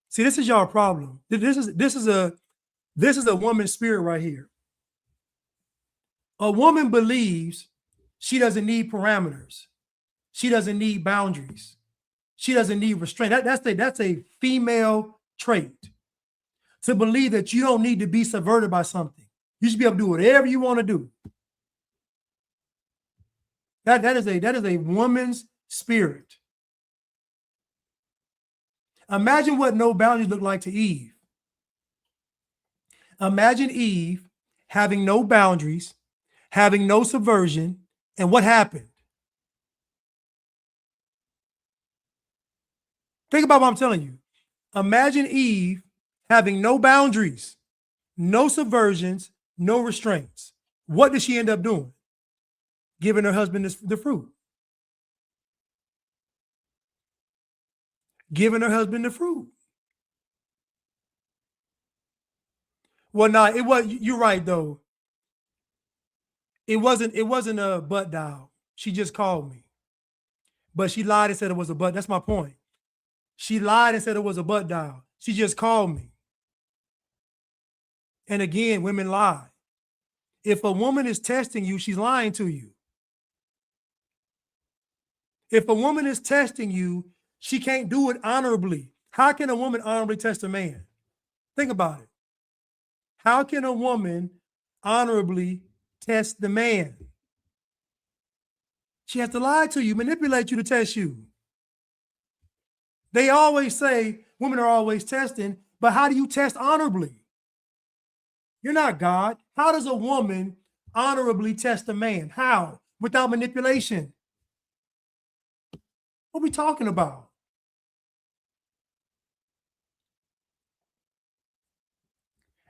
See, this is y'all problem. This is a woman's spirit right here. A woman believes she doesn't need parameters. She doesn't need boundaries. She doesn't need restraint. That's a female trait. To believe that you don't need to be subverted by something. You should be able to do whatever you want to do. That is a woman's spirit. Imagine what no boundaries look like to Eve. Imagine Eve having no boundaries, having no subversion, and what happened? Think about what I'm telling you. Imagine Eve having no boundaries, no subversions, no restraints. What did she end up doing? Giving her husband the fruit. Giving her husband the fruit. Well, nah, it was. You're right though. It wasn't a butt dial. She just called me, but she lied and said it was a butt. That's my point. She lied and said it was a butt dial. She just called me. And again, women lie. If a woman is testing you, she's lying to you. If a woman is testing you, she can't do it honorably. How can a woman honorably test a man? Think about it. How can a woman honorably test the man? She has to lie to you, manipulate you to test you. They always say women are always testing, but how do you test honorably? You're not God. How does a woman honorably test a man? How? Without manipulation. What are we talking about?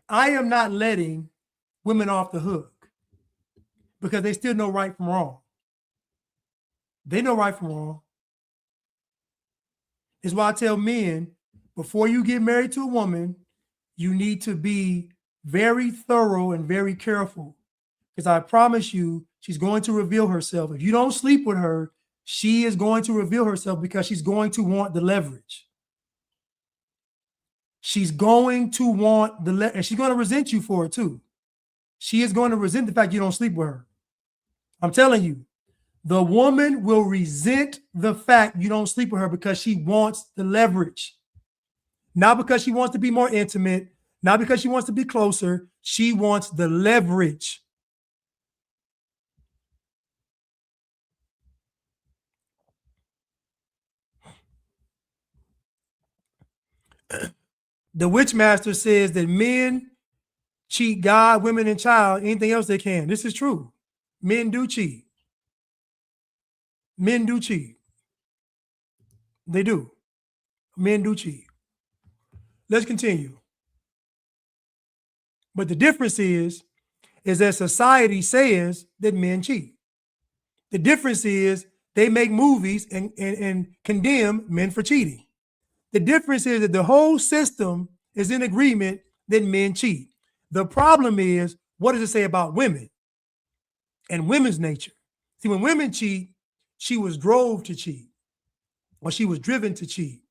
I am not letting women off the hook because they still know right from wrong. They know right from wrong. It's why I tell men, before you get married to a woman, you need to be very thorough and very careful. Because I promise you, she's going to reveal herself. If you don't sleep with her, she is going to reveal herself because she's going to want the leverage. She's going to want and she's going to resent you for it too. She is going to resent the fact you don't sleep with her. I'm telling you, the woman will resent the fact you don't sleep with her because she wants the leverage. Not because she wants to be more intimate, not because she wants to be closer. She wants the leverage. The witch master says that men cheat God, women, and child, anything else they can. This is true. Men do cheat. Men do cheat. They do. Men do cheat. Let's continue. But the difference is that society says that men cheat. The difference is they make movies and condemn men for cheating. The difference is that the whole system is in agreement that men cheat. The problem is, what does it say about women and women's nature? See, when women cheat, she was drove to cheat, or she was driven to cheat.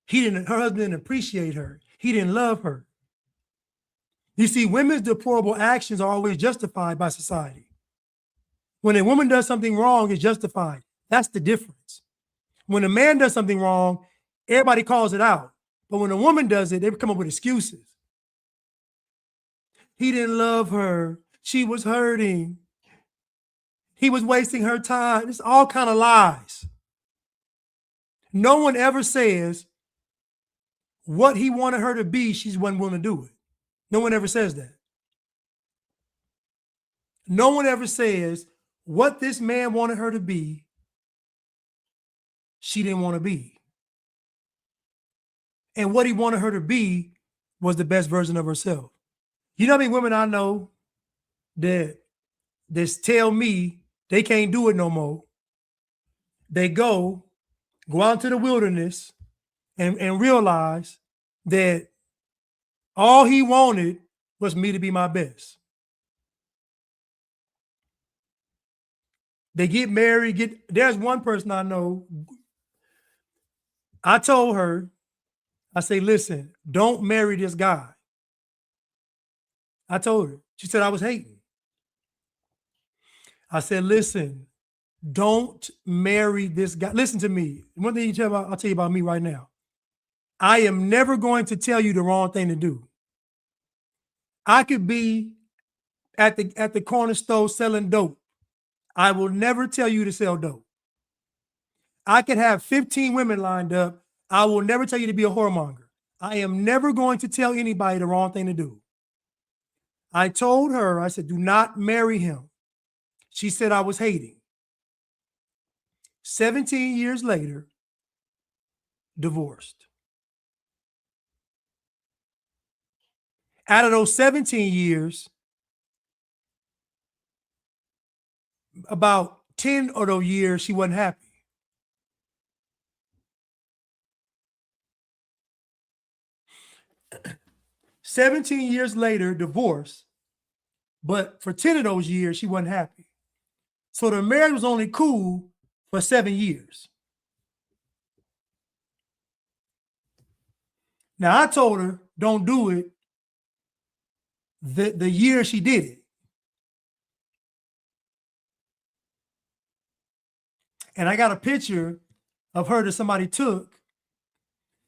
Her husband didn't appreciate her. He didn't love her. You see, women's deplorable actions are always justified by society. When a woman does something wrong, it's justified. That's the difference. When a man does something wrong, everybody calls it out. But when a woman does it, they come up with excuses. He didn't love her. She was hurting. He was wasting her time. It's all kind of lies. No one ever says what he wanted her to be, she wasn't willing to do it. No one ever says that. No one ever says what this man wanted her to be, she didn't want to be. And what he wanted her to be was the best version of herself. You know how many women I know that tell me they can't do it no more. They go out into the wilderness and realize that all he wanted was me to be my best. They get married, there's one person I know. I told her, I say, listen, don't marry this guy. I told her. She said I was hating. I said, listen, don't marry this guy. Listen to me. One thing I'll tell you about me right now. I am never going to tell you the wrong thing to do. I could be at the corner store selling dope. I will never tell you to sell dope. I could have 15 women lined up. I will never tell you to be a whoremonger. I am never going to tell anybody the wrong thing to do. I told her, I said, do not marry him. She said I was hating. 17 years later, divorced. Out of those 17 years, about 10 of those years, she wasn't happy. "17 years later, divorce, but for 10 of those years, she wasn't happy. So the marriage was only cool for 7 years. Now, I told her, don't do it the year she did it. And I got a picture of her that somebody took,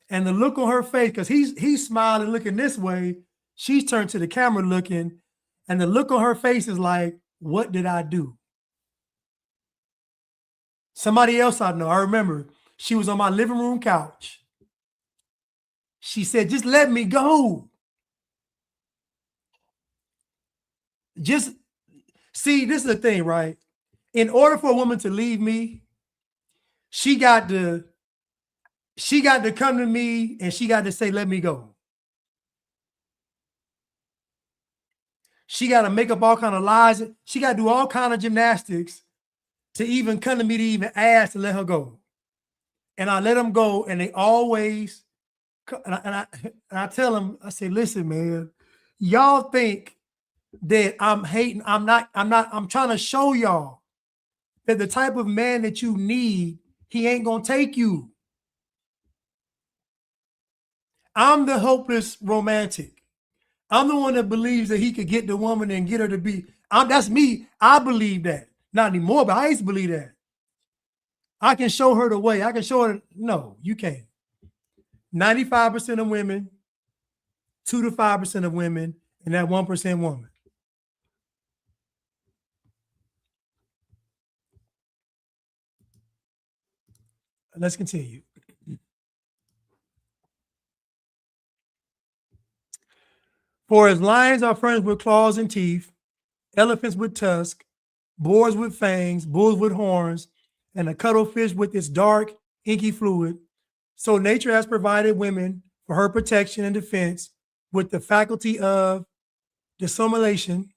and the look on her face, because he's smiling, looking this way, she's turned to the camera looking, and the look on her face is like, what did I do? Somebody else I know, I remember, she was on my living room couch. She said, just let me go. Just see, this is the thing, right? In order for a woman to leave me, she got to come to me and she got to say, let me go. She got to make up all kind of lies. She got to do all kind of gymnastics to even come to me to even ask to let her go. And I let them go, and they always, and I tell them, I say, listen, man, y'all think that I'm hating. I'm not, I'm trying to show y'all that the type of man that you need, he ain't going to take you. I'm the hopeless romantic. I'm the one that believes that he could get the woman and get her to be, that's me. I believe that. Not anymore, but I used to believe that. I can show her the way. I can show her. No, you can't. 95% of women, 2 to 5% of women, and that 1% woman. Let's continue. For as lions are furnished with claws and teeth, elephants with tusks, boars with fangs, bulls with horns, and a cuttlefish with its dark, inky fluid, so nature has provided women for her protection and defense with the faculty of dissimulation,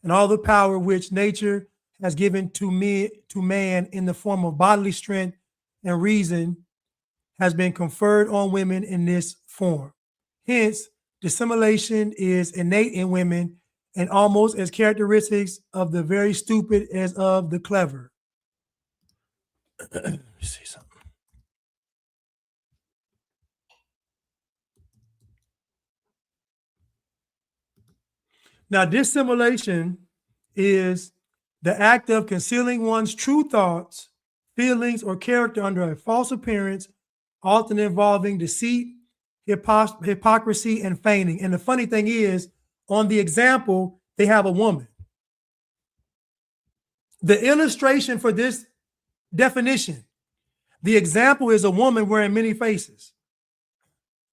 and all the power which nature has given to man in the form of bodily strength and reason has been conferred on women in this form. Hence, dissimulation is innate in women and almost as characteristics of the very stupid as of the clever. Let me see something. Now, dissimulation is the act of concealing one's true thoughts, feelings, or character under a false appearance, often involving deceit, hypocrisy, and feigning. And the funny thing is, on the example, they have a woman. The illustration for this definition, the example is a woman wearing many faces.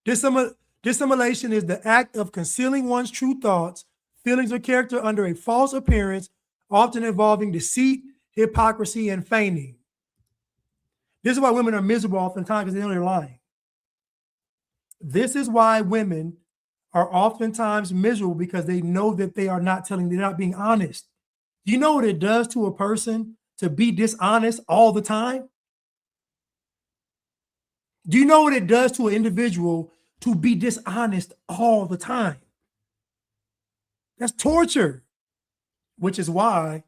Dissimulation is the act of concealing one's true thoughts, feelings, or character under a false appearance, often involving deceit, hypocrisy, and feigning. This is why women are miserable oftentimes, because they know they're lying. This is why women are oftentimes miserable, because they know that they are not telling, they're not being honest. Do you know what it does to a person to be dishonest all the time? Do you know what it does to an individual to be dishonest all the time? That's torture, which is why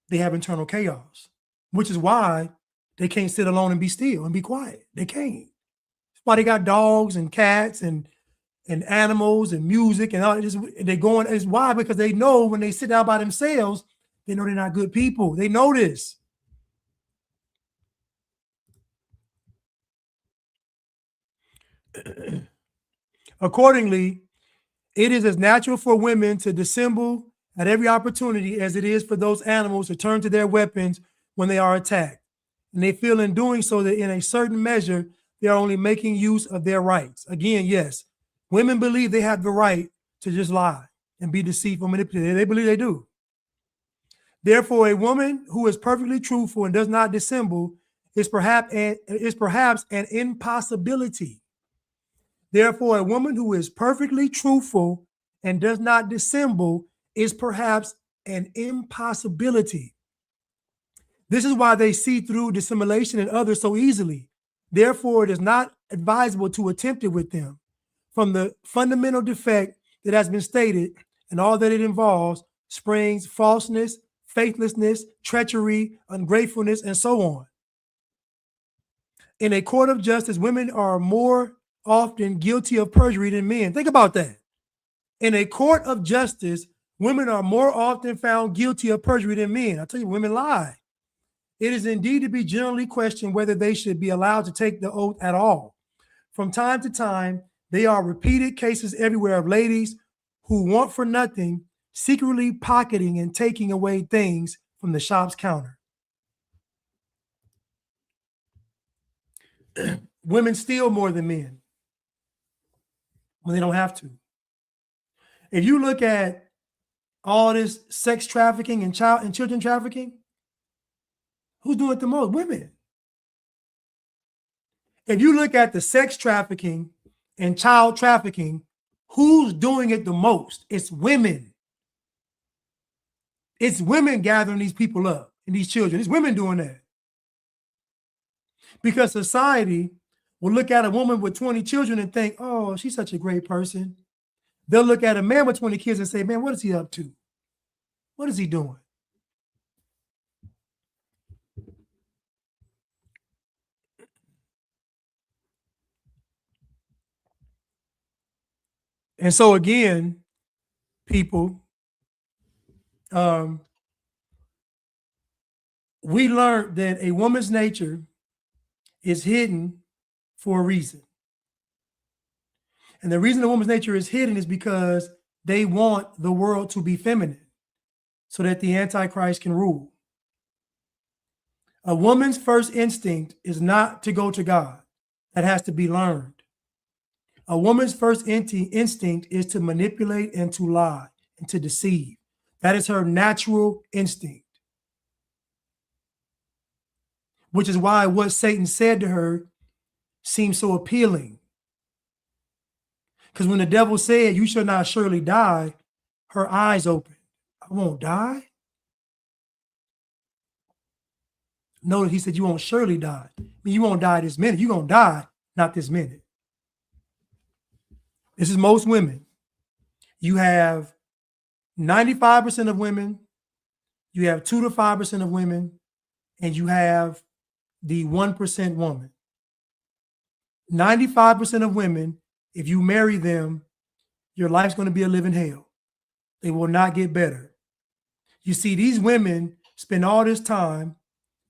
they have internal chaos, which is why they can't sit alone and be still and be quiet. They can't. That's why they got dogs and cats and animals and music and all this. They going, is why? Because they know when they sit down by themselves, they know they're not good people. They know this. Accordingly, it is as natural for women to dissemble at every opportunity as it is for those animals to turn to their weapons when they are attacked. And they feel in doing so that in a certain measure, they are only making use of their rights. Again, yes, women believe they have the right to just lie and be deceitful, manipulative. They believe they do. Therefore, a woman who is perfectly truthful and does not dissemble is perhaps an impossibility. Therefore, a woman who is perfectly truthful and does not dissemble is perhaps an impossibility. This is why they see through dissimulation in others so easily. Therefore, it is not advisable to attempt it with them. From the fundamental defect that has been stated and all that it involves springs falseness, faithlessness, treachery, ungratefulness, and so on. In a court of justice, women are more often guilty of perjury than men. Think about that. In a court of justice, women are more often found guilty of perjury than men. I tell you, women lie. It is indeed to be generally questioned whether they should be allowed to take the oath at all. From time to time, there are repeated cases everywhere of ladies who want for nothing, secretly pocketing and taking away things from the shop's counter. Women steal more than men when they don't have to. If you look at all this sex trafficking and children trafficking, who's doing it the most? Women. If you look at the sex trafficking and child trafficking, who's doing it the most? It's women. It's women gathering these people up and these children. It's women doing that. Because society will look at a woman with 20 children and think, oh, she's such a great person. They'll look at a man with 20 kids and say, man, what is he up to? What is he doing? And so again, people, we learned that a woman's nature is hidden for a reason. And the reason a woman's nature is hidden is because they want the world to be feminine so that the Antichrist can rule. A woman's first instinct is not to go to God. That has to be learned. A woman's first instinct is to manipulate and to lie and to deceive. That is her natural instinct. Which is why what Satan said to her seems so appealing. Because when the devil said, you shall not surely die, her eyes opened. I won't die? Notice he said, you won't surely die. I mean, you won't die this minute. You're going to die, not this minute. This is most women. You have 95% of women, you have 2 to 5% of women, and you have the 1% woman. 95% of women, if you marry them, your life's going to be a living hell. They will not get better. You see, these women spend all this time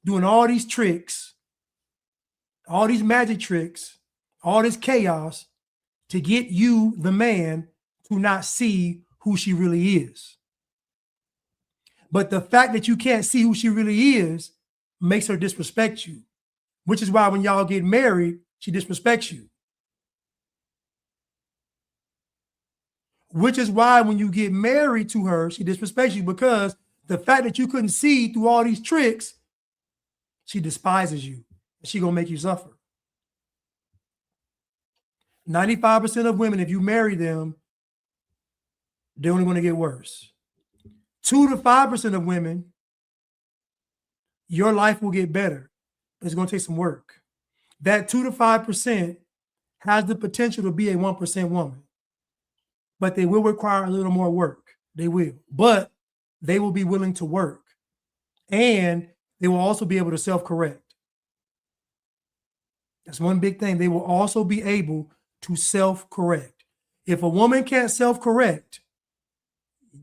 doing all these tricks, all these magic tricks, all this chaos to get you, the man, to not see who she really is. But the fact that you can't see who she really is makes her disrespect you, which is why when y'all get married, she disrespects you. Which is why when you get married to her, she disrespects you, because the fact that you couldn't see through all these tricks, she despises you. And she's going to make you suffer. 95% of women, if you marry them, they're only going to get worse. 2 to 5% of women, your life will get better. It's going to take some work. That 2 to 5% has the potential to be a 1% woman, but they will require a little more work. They will, but they will be willing to work, and they will also be able to self-correct. That's one big thing. They will also be able to self-correct. If a woman can't self-correct,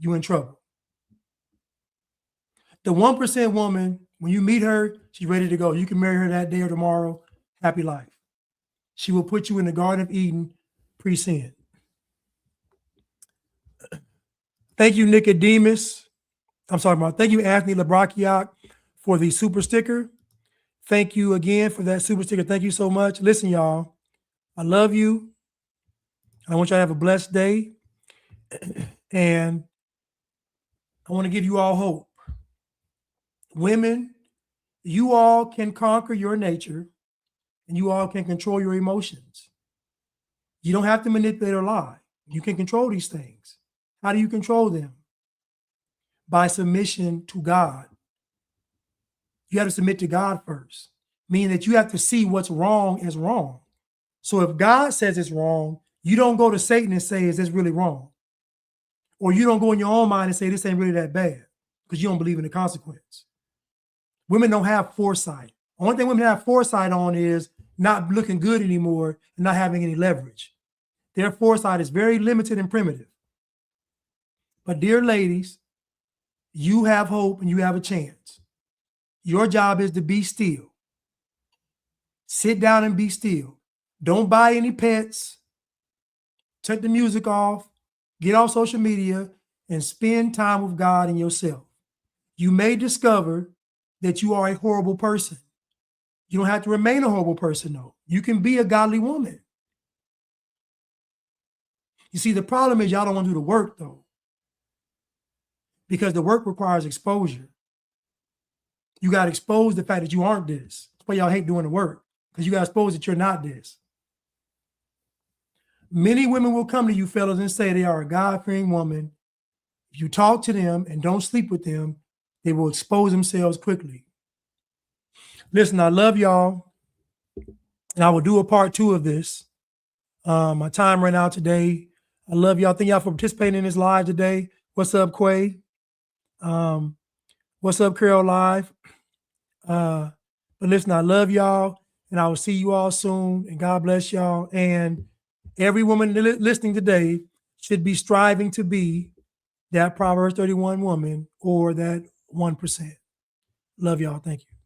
you're in trouble. The 1% woman, when you meet her, she's ready to go. You can marry her that day or tomorrow. Happy life. She will put you in the Garden of Eden pre-sin. Thank you, Nicodemus. Thank you, Anthony Labrakiak, for the super sticker. Thank you again for that super sticker. Thank you so much. Listen, y'all, I love you. I want y'all to have a blessed day. And I want to give you all hope. Women, you all can conquer your nature, and you all can control your emotions. You don't have to manipulate or lie. You can control these things. How do you control them? By submission to God. You have to submit to God first, meaning that you have to see what's wrong as wrong. So if God says it's wrong, you don't go to Satan and say, is this really wrong? Or you don't go in your own mind and say, this ain't really that bad, because you don't believe in the consequence. Women don't have foresight. Only thing women have foresight on is not looking good anymore and not having any leverage. Their foresight is very limited and primitive. But dear ladies, you have hope and you have a chance. Your job is to be still. Sit down and be still. Don't buy any pets. Turn the music off. Get off social media and spend time with God and yourself. You may discover that you are a horrible person. You don't have to remain a horrible person, though. You can be a godly woman. You see, the problem is y'all don't want to do the work, though, because the work requires exposure. You got to expose the fact that you aren't this. That's why y'all hate doing the work, because you got to expose that you're not this. Many women will come to you, fellas, and say they are a God-fearing woman. If you talk to them and don't sleep with them, they will expose themselves quickly. Listen, I love y'all, and I will do a part 2 of this. My time ran out today. I love y'all. Thank y'all for participating in this live today. What's up, Quay? What's up, Carol Live? But listen, I love y'all, and I will see you all soon, and God bless y'all. And every woman listening today should be striving to be that Proverbs 31 woman or that 1%. Love y'all. Thank you.